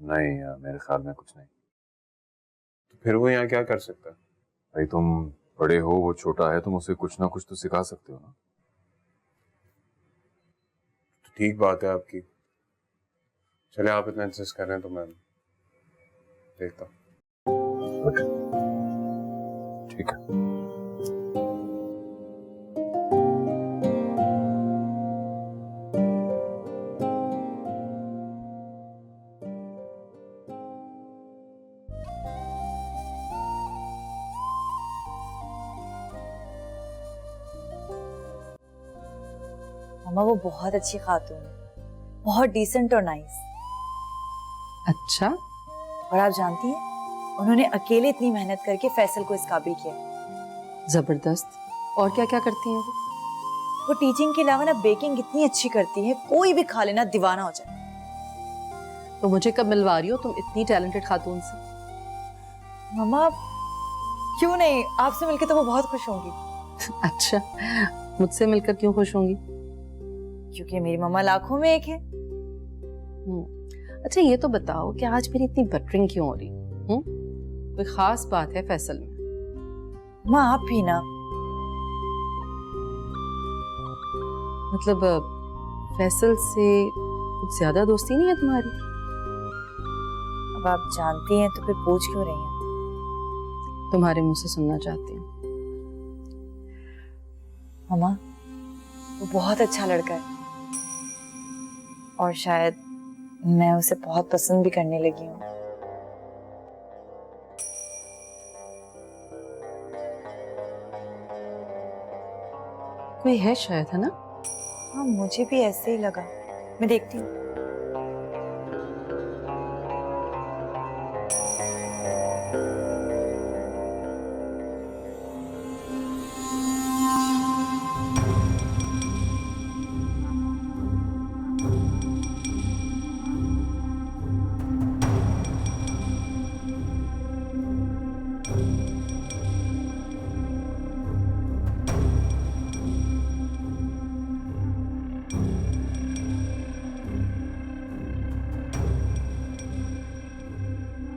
नहीं यार, मेरे ख्याल में कुछ नहीं। तो फिर वो यहाँ क्या कर सकता है? भाई तुम बड़े हो, वो छोटा है, तुम उसे कुछ ना कुछ तो सिखा सकते हो ना। तो ठीक बात है आपकी। चले, आप इतना इंसिस्ट कर रहे हैं तो मैं देखता हूँ। ठीक है। मामा वो बहुत अच्छी खातून है, बहुत डिसेंट और नाइस। अच्छा, और आप जानती हैं उन्होंने अकेले इतनी मेहनत करके फैसल को इस काबिल किया। जबरदस्त। और क्या क्या करती हैं वो टीचिंग के अलावा ना बेकिंग इतनी अच्छी करती है, कोई भी खा लेना दीवाना हो जाए। तो मुझे कब मिलवा रही हो तुम इतनी टैलेंटेड खातून से? मामा क्यों नहीं, आपसे मिलकर तो वो बहुत खुश होंगी। अच्छा, मुझसे मिलकर क्यों खुश होंगी? क्योंकि मेरी मम्मा लाखों में एक है। अच्छा ये तो बताओ कि आज मेरी इतनी बटरिंग क्यों हो रही? कोई खास बात है फैसल में? माँ आप भी ना, मतलब फैसल से कुछ ज्यादा दोस्ती नहीं है तुम्हारी? अब आप जानती हैं तो फिर पूछ क्यों रही हैं? तुम्हारे मुंह से सुनना चाहती हूँ। मम्मा वो बहुत अच्छा लड़का है और शायद मैं उसे बहुत पसंद भी करने लगी हूँ। कोई है शायद, है ना? हाँ मुझे भी ऐसे ही लगा, मैं देखती हूँ।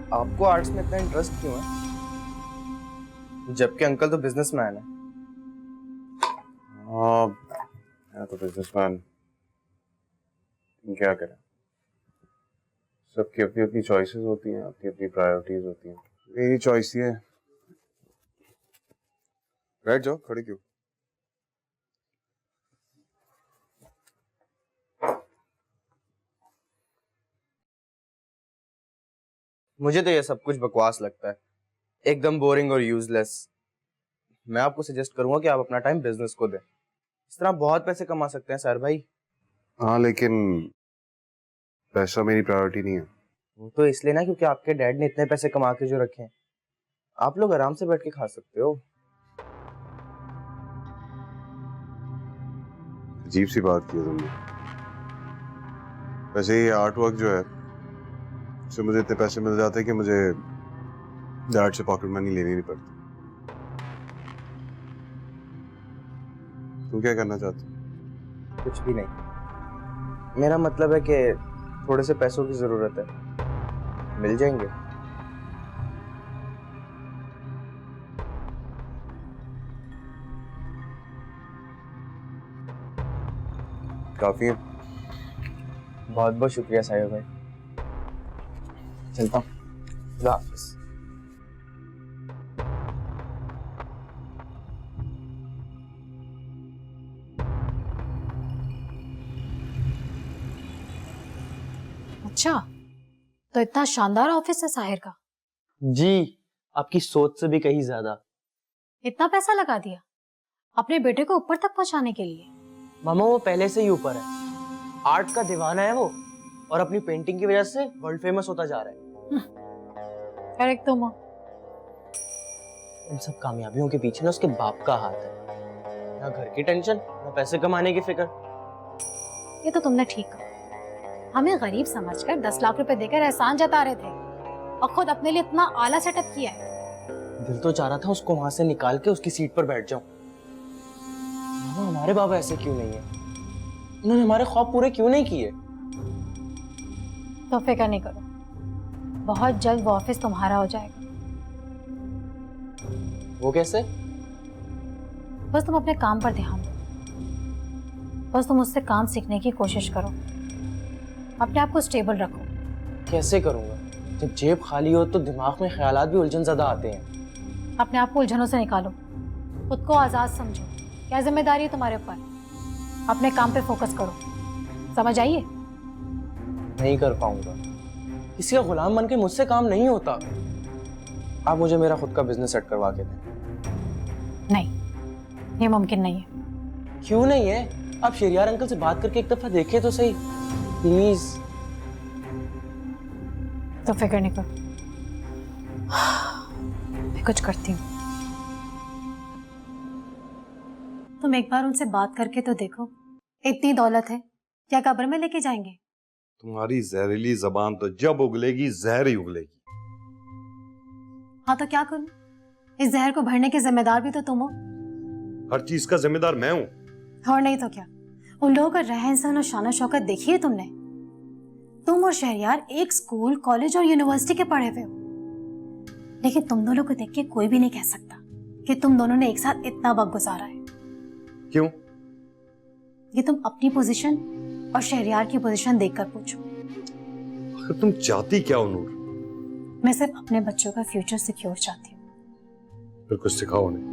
आपको आर्ट्स में इतना इंटरेस्ट क्यों है, जबकि अंकल तो बिजनेसमैन है? हाँ मैं तो बिजनेसमैन, क्या करें, सबकी अपनी अपनी चॉइसेस होती हैं, अपनी अपनी प्रायोरिटीज होती हैं। मेरी चॉइस ये है। बैठ जाओ, खड़े क्यों? मुझे तो ये सब कुछ बकवास लगता है, एकदम बोरिंग और यूजलेस। मैं आपको सजेस्ट करूंगा कि आप अपना टाइम बिजनेस को दें, इस तरह बहुत पैसे कमा सकते हैं सर भाई। हाँ लेकिन पैसा मेरी प्रायोरिटी नहीं है। वो तो इसलिए ना क्योंकि आपके डैड ने इतने पैसे कमा के जो रखे हैं, आप लोग आराम से बैठ के खा सकते हो। अजीब सी बात की है तुमने। वैसे ये आर्ट वर्क जो है, इससे मुझे इतने पैसे मिल जाते हैं कि मुझे डैड से पॉकेट मनी लेनी नहीं पड़ती। तुम क्या करना चाहते हो? कुछ भी नहीं, मेरा मतलब है कि थोड़े से पैसों की जरूरत है, मिल जाएंगे। काफी है। बहुत बहुत शुक्रिया साहिब भाई, चलता हूँ। खुदा हाफिज़। अच्छा, तो इतना शानदार ऑफिस है साहिर का? जी, आपकी सोच से भी कहीं ज्यादा। इतना पैसा लगा दिया अपने बेटे को ऊपर तक पहुंचाने के लिए? मामा वो पहले से ही ऊपर है, आर्ट का दीवाना है वो, और अपनी पेंटिंग की वजह से वर्ल्ड फेमस होता जा रहा है। करेक्ट तो माँ। इन सब कामयाबियों के पीछे ना उसके बाप का हाथ है, ना घर की टेंशन ना पैसे कमाने की फिक्र। ये तो तुमने ठीक कहा, हमें गरीब समझकर 10 लाख रुपए देकर एहसान जता रहे थे और खुद अपने लिए इतना आला सेटअप किया है। दिल तो चाह रहा था उसको वहां से निकाल के उसकी सीट पर बैठ जाऊं। मामा, हमारे बाबा ऐसे क्यों नहीं है? उन्होंने हमारे ख्वाब पूरे क्यों नहीं किए? तो फिक्र नहीं करो, बहुत जल्द वो ऑफिस तुम्हारा हो जाएगा। वो कैसे? बस तुम अपने काम पर ध्यान दो, बस तुम उससे काम सीखने की कोशिश करो, अपने आप को स्टेबल रखो। कैसे करूंगा? जब जेब खाली हो तो दिमाग में ख्यालात भी उलझन ज़्यादा आते हैं। अपने आप को उलझनों से निकालो, खुद को आजाद समझो। क्या जिम्मेदारी है तुम्हारे ऊपर? अपने काम पे फोकस करो, समझ आइए? नहीं कर पाऊंगा, किसी का गुलाम बन के मुझसे काम नहीं होता। आप मुझे मेरा खुद का बिजनेस सेट करवा के दें। नहीं, ये मुमकिन नहीं है। क्यों नहीं है? आप शेरियार अंकल से बात करके एक दफा देखे तो सही, प्लीज। तो फिक्र नहीं करो, मैं कुछ करती हूँ। तुम एक बार उनसे बात करके तो देखो, इतनी दौलत है, क्या कब्र में लेके जाएंगे? तुम्हारी जहरीली जबान तो जब उगलेगी जहर ही उगलेगी। हाँ तो क्या करूं? इस जहर को भरने के जिम्मेदार भी तो तुम हो। हर चीज का जिम्मेदार मैं हूं। और नहीं तो क्या? उन लोगों का रहन सहन और शान शौकत देखी है तुमने? तुम और शहरयार एक स्कूल, कॉलेज और यूनिवर्सिटी के पढ़े हुए हो, लेकिन तुम दोनों को देख के कोई भी नहीं कह सकता कि तुम दोनों ने एक साथ इतना वक्त गुजारा है। क्यों? ये तुम अपनी पोजीशन और शहरयार की पोजीशन देखकर पूछो। आखिर तुम चाहती क्या हो नूर? मैं सिर्फ अपने बच्चों का फ्यूचर सिक्योर चाहती हूँ। फिर कुछ सिखाओ उन्हें।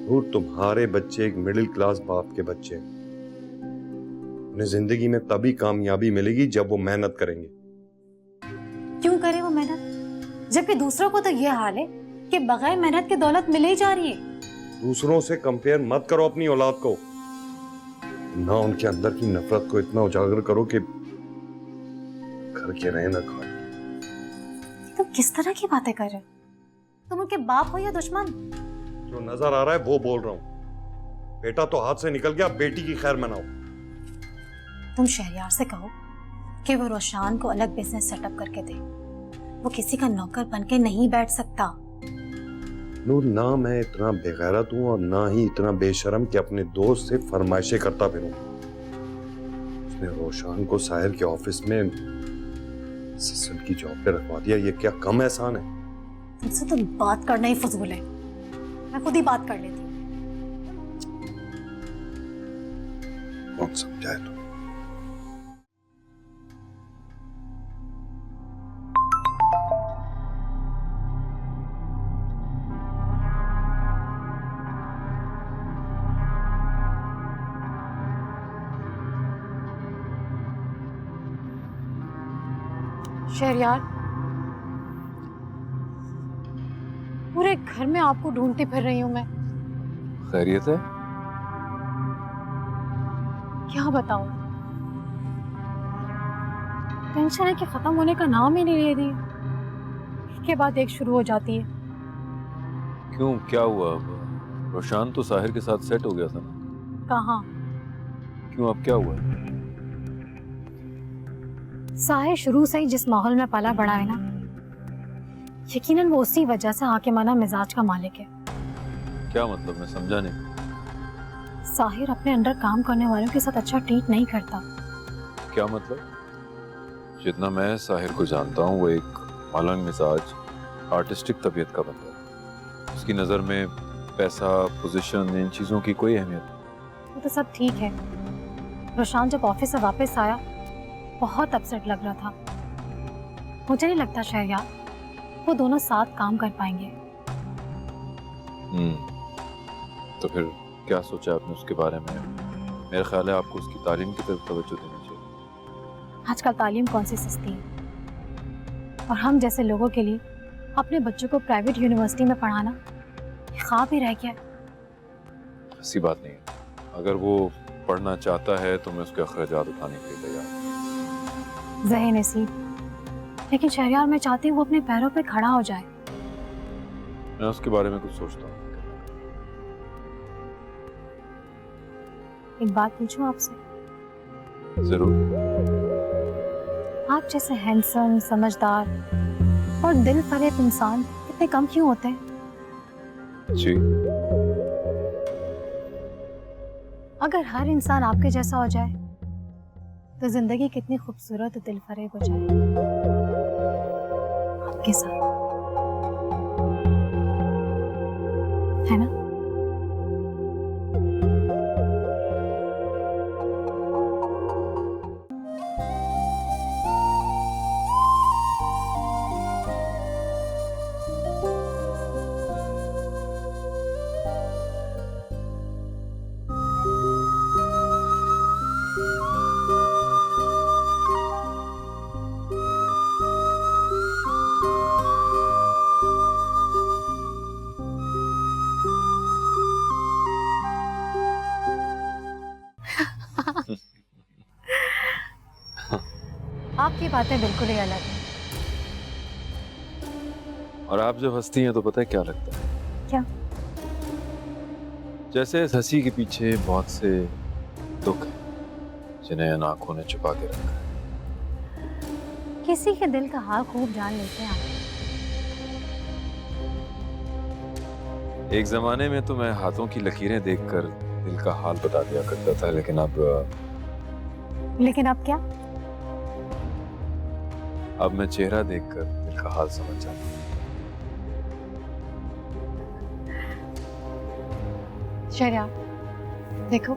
नूर, तुम्हारे बच्चे एक मिडिल क्लास बाप के बच्चे हैं। उन्हें जिंदगी में तभी कामयाबी मिलेगी जब वो मेहनत करेंगे। क्यों करे वो मेहनत, जबकि दूसरों को तो ये हाल है कि बगैर मेहनत के दौलत मिले ही जा रही है। दूसरों से कंपेयर मत करो अपनी औलाद को, ना उनके अंदर की नफरत को इतना उजागर करो कि घर के रहे ना खाए। तुम किस तरह की बातें कर रहे हो? तुम उनके बाप हो या दुश्मन? जो नजर आ रहा है वो बोल रहा हूं। बेटा तो हाथ से निकल गया, बेटी की खैर मनाओ। तुम शहरयार से कहो कि वो रोशान को अलग बिजनेस सेटअप करके दे। वो किसी का नौकर बन के नहीं बैठ सकता। नूर, ना मैं इतना बेगैरत हूं और ना ही इतना बेशर्म कि अपने दोस्त से फरमाइशें करता फिरूं। उसने रोशान को साहिर के ऑफिस में असिस्टेंट की जॉब पे रखवा दिया। ये क्या कम एहसान है? तुमसे तो बात करना ही फजूल है, मैं खुद ही बात कर लेती हूँ। कौन समझाए तुम? शहरयार, पूरे घर में आपको ढूंढती फिर रही हूं मैं। खैरियत है? क्या बताऊं, टेंशन है कि खत्म होने का नाम ही नहीं ले रही। एक के बाद एक शुरू हो जाती है। क्यों, क्या हुआ? रोशान तो साहिर के साथ सेट हो गया था ना? कहाँ? क्यों, अब क्या हुआ? साहिर शुरू से ही जिस माहौल में पला बड़ा है ना, यकीनन वो उसी वजह से हाकिमाना मिजाज का मालिक है। क्या मतलब, मैं समझा नहीं। साहिर अपने अंडर काम करने वालों के साथ अच्छा ट्रीट नहीं करता। क्या मतलब? जितना मैं साहिर को जानता हूँ वो एक मलंग मिजाज, आर्टिस्टिक तबीयत का बंदा है। उसकी नज़र में पैसा, पोजीशन, इन चीज़ों की कोई अहमियत नहीं। वो तो सब ठीक है। रोशान जब ऑफिस से वापस आया बहुत अपसेट लग रहा था। मुझे नहीं लगता शहरयार वो दोनों साथ काम कर पाएंगे। तो फिर क्या सोचा आपने उसके बारे में? मेरा ख्याल है आपको उसकी तालीम की तरफ तवज्जो देनी चाहिए। आजकल तालीम कौन सी सस्ती है, और हम जैसे लोगों के लिए अपने बच्चों को प्राइवेट यूनिवर्सिटी में पढ़ाना ख्वाब ही रह गया। ऐसी बात नहीं है, अगर वो पढ़ना चाहता है तो मैं उसके अखराजात उठाने के लिए तैयार हूँ। ज़हे नसीब, लेकिन शहरयार मैं चाहती हूँ वो अपने पैरों पे खड़ा हो जाए। मैं उसके बारे में कुछ सोचता हूँ। एक बात पूछूं आपसे? जरूर। आप जैसे हैंडसम, समझदार और दिल फरेब इंसान इतने कम क्यों होते हैं? जी। अगर हर इंसान आपके जैसा हो जाए तो जिंदगी कितनी खूबसूरत और दिलफरेब हो जाए। आपके साथ, है ना? आपकी बातें बिल्कुल ही अलग हैं। और आप जब हंसती हैं तो पता है क्या लगता है? क्या? जैसे इस हंसी के पीछे बहुत से दुख हैं जिन्हें इन आंखों ने छुपा के रखा है। किसी के दिल का हाल खूब जान लेते हैं आप। एक जमाने में तो मैं हाथों की लकीरें देखकर दिल का हाल बता दिया करता था, लेकिन अब क्या? अब मैं चेहरा देखकर दिल का हाल समझ जाता हूँ। शरिया, देखो,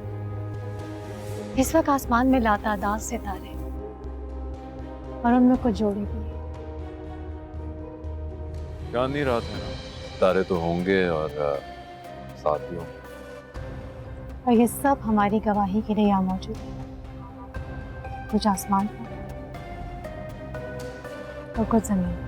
इस वक्त आसमान में लातादाद सितारे और उनमें कुछ जोड़े भी हैं। चांदनी रात है ना, तारे तो होंगे और साथ भी होंगे। और ये सब हमारी गवाही के लिए यहाँ मौजूद है। कुछ आसमान पर और कुछ जमीन पर।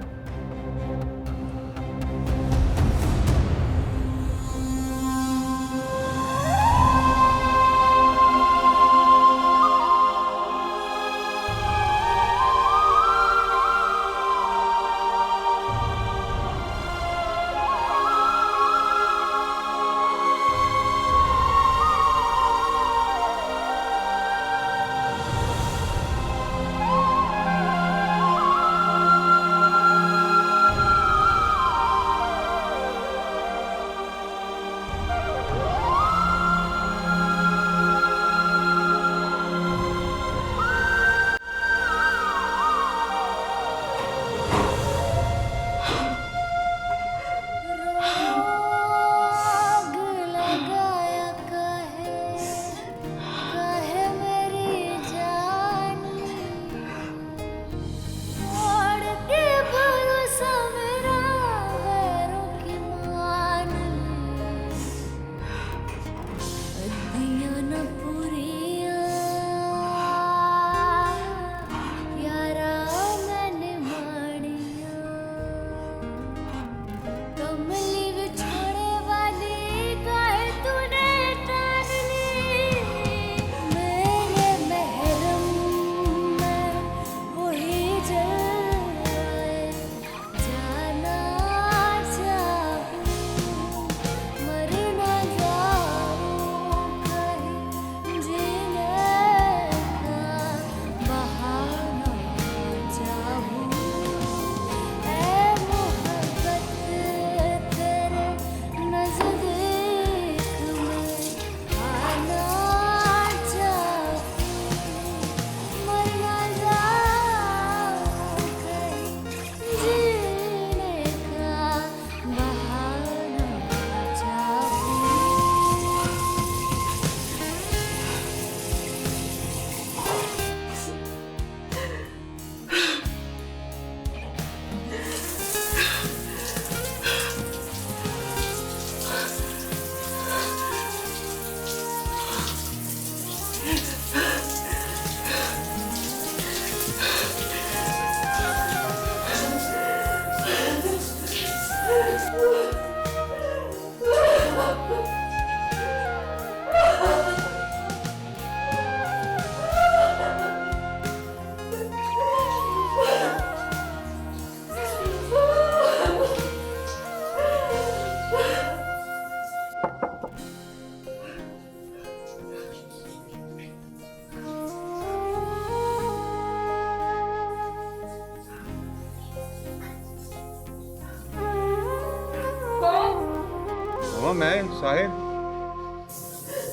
मामा मैं साहिर,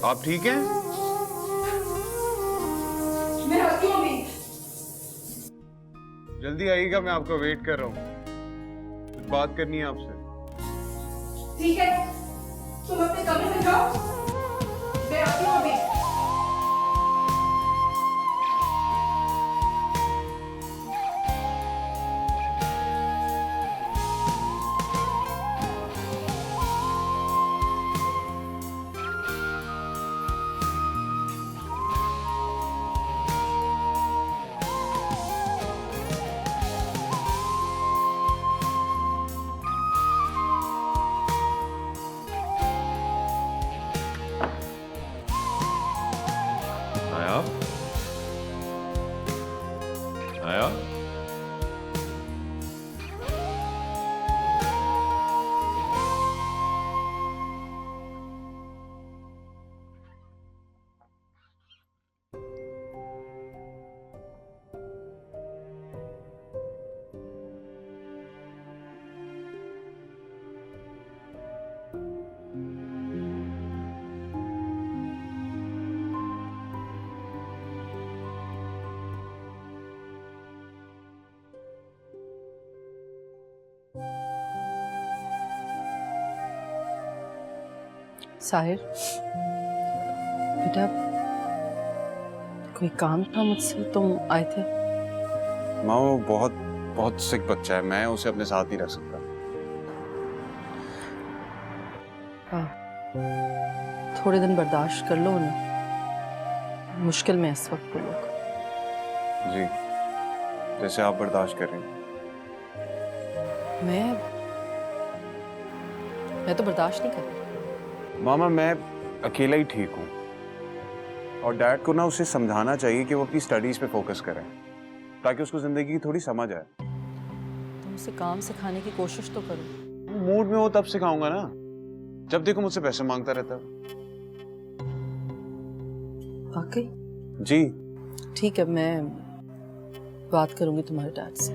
आप ठीक हैं? मैं आती हूँ अभी। जल्दी आइएगा, मैं आपका वेट कर रहा हूँ, कुछ बात करनी है आपसे। ठीक है, तुम अपने कमरे में जाओ, मैं आती हूँ अभी। नायाब, नायाब, साहिर, बेटा कोई काम था मुझसे, तुम आए थे? माँ वो बहुत सिक बच्चा है, मैं उसे अपने साथ नहीं रख सकता। हाँ, थोड़े दिन बर्दाश्त कर लो उन्हें, मुश्किल में इस वक्त वो लोग। जी, जैसे आप बर्दाश्त कर रही हैं। मैं तो बर्दाश्त नहीं कर रही। मामा मैं अकेला ही ठीक हूँ, और डैड को ना उसे समझाना चाहिए कि वो अपनी स्टडीज पे फोकस करें, ताकि उसको जिंदगी की थोड़ी समझ आए। तुम उसे काम सिखाने की कोशिश तो करो। मूड में हो तब सिखाऊंगा ना, जब देखो मुझसे पैसे मांगता रहता। वाकई? जी ठीक है, मैं बात करूंगी तुम्हारे डैड से।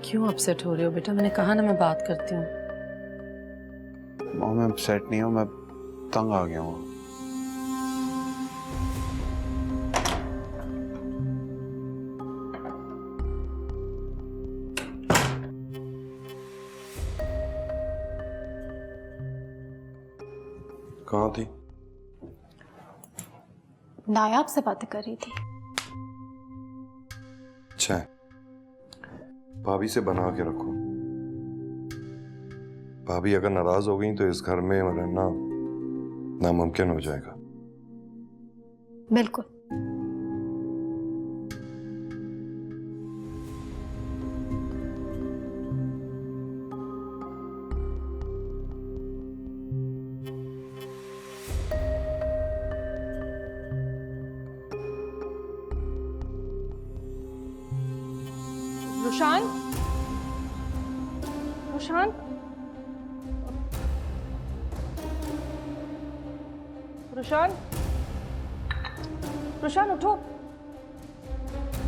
क्यों अपसेट हो रहे हो बेटा? मैंने कहा ना मैं बात करती हूँ। माँ मैं अपसेट नहीं हूँ, मैं तंग आ गया हूँ। कहाँ थी? नायाब से बातें कर रही थी। अच्छा है, भाभी से बना के रखो। भाभी अगर नाराज हो गई तो इस घर में रहना नामुमकिन हो जाएगा। बिल्कुल। रुशान, रुशान, रुशान, रुशान उठो,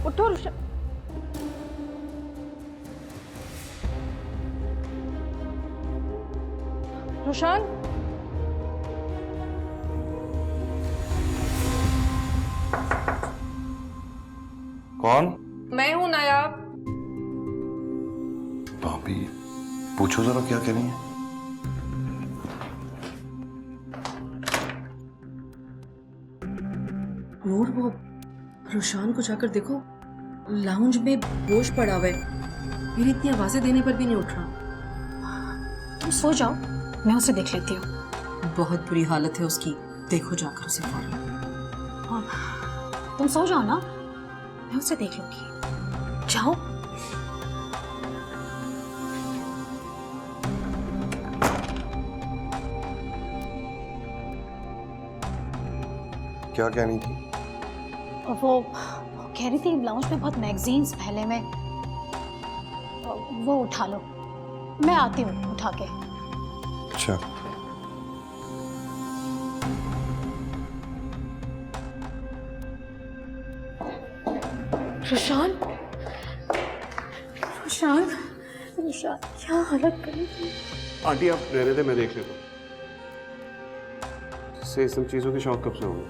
उठो रुशान। रुशान, कौन? मैं हूं नायाब। भाभी पूछो जरा क्या कह रही है। नूर, वो रुशान को जाकर देखो, लाउंज में बोझ पड़ा हुआ है। मेरी इतनी आवाजें देने पर भी नहीं उठ रहा। तुम सो जाओ, मैं उसे देख लेती हूँ। बहुत बुरी हालत है उसकी, देखो जाकर उसे फौरन। हाँ, तुम सो जाओ ना, मैं उसे देख लूंगी। जाओ। क्या कहनी थी? वो कह रही थी लाउंज में बहुत मैगजीन्स फैले में, वो उठा लो। मैं आती हूँ उठा के। अच्छा। रुशान, शान, शान क्या हालत करी थी? आंटी आप रहने दे, मैं देख लेता हूँ। इससे इन सब चीज़ों की शौक कब से होगा?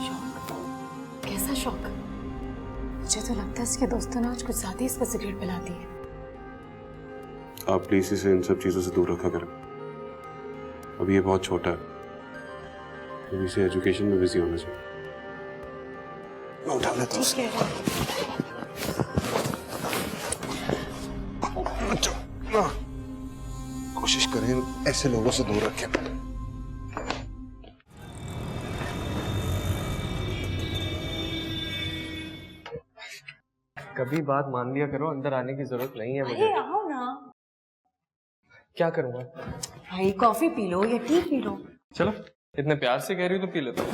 शौक? कैसा शौक? मुझे तो लगता है इसके दोस्तों ने आज कुछ ज्यादा इस पर सिगरेट पिला दी है। आप प्लीज इसे इन सब चीज़ों से दूर रखा करें। अभी ये बहुत छोटा है, अभी इसे एजुकेशन में बिजी होना चाहिए। मैं उठा लेता हूँ। कोशिश करें ऐसे लोगों से दूर रखें। कभी बात मान लिया करो, अंदर आने की जरूरत नहीं है मुझे। अरे आओ ना। क्या करूँगा? भाई कॉफी पी लो या टी पी लो। चलो, इतने प्यार से कह रही हो तो पी लेता हूँ।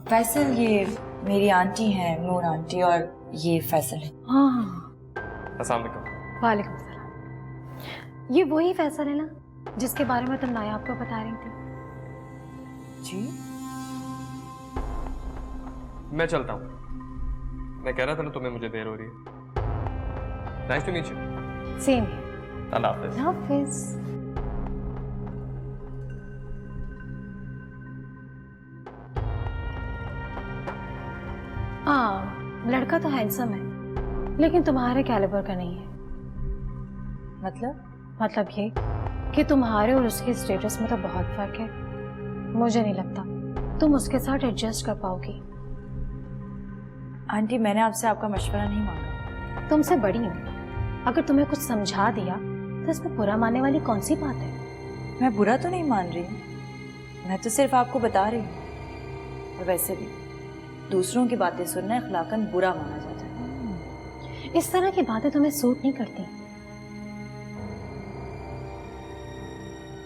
फैसल, ये मेरी आंटी है, नूर आंटी, और ये फैसल है। हाँ, अस्सलाम वालेकुम। वालेकुम सलाम। ये वही फैसल है ना जिसके बारे में तुम नायाब को बता रही थी? जी मैं चलता हूँ। मैं कह रहा था ना तुम्हें मुझे देर हो रही है। Nice to meet you. Same. अल्लाह हाफिज। हाफिज। हाँ, लड़का तो हैंडसम है लेकिन तुम्हारे कैलिबर का नहीं है। मतलब ये कि तुम्हारे और उसके स्टेटस में तो बहुत फर्क है। मुझे नहीं लगता तुम उसके साथ एडजस्ट कर पाओगी। आंटी, मैंने आपसे आपका मशवरा नहीं मांगा। तुमसे बड़ी हूँ, अगर तुम्हें कुछ समझा दिया तो इसमें बुरा मानने वाली कौन सी बात है? मैं बुरा तो नहीं मान रही हूँ, मैं तो सिर्फ आपको बता रही हूँ। और वैसे भी दूसरों की बातें सुनना अखलाकन बुरा माना जाता है। इस तरह की बातें तुम्हें सूट नहीं करती।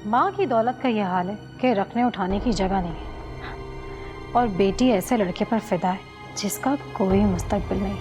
माँ की दौलत का यह हाल है कि रखने उठाने की जगह नहीं है, और बेटी ऐसे लड़के पर फिदा है जिसका कोई मुस्तकबिल नहीं।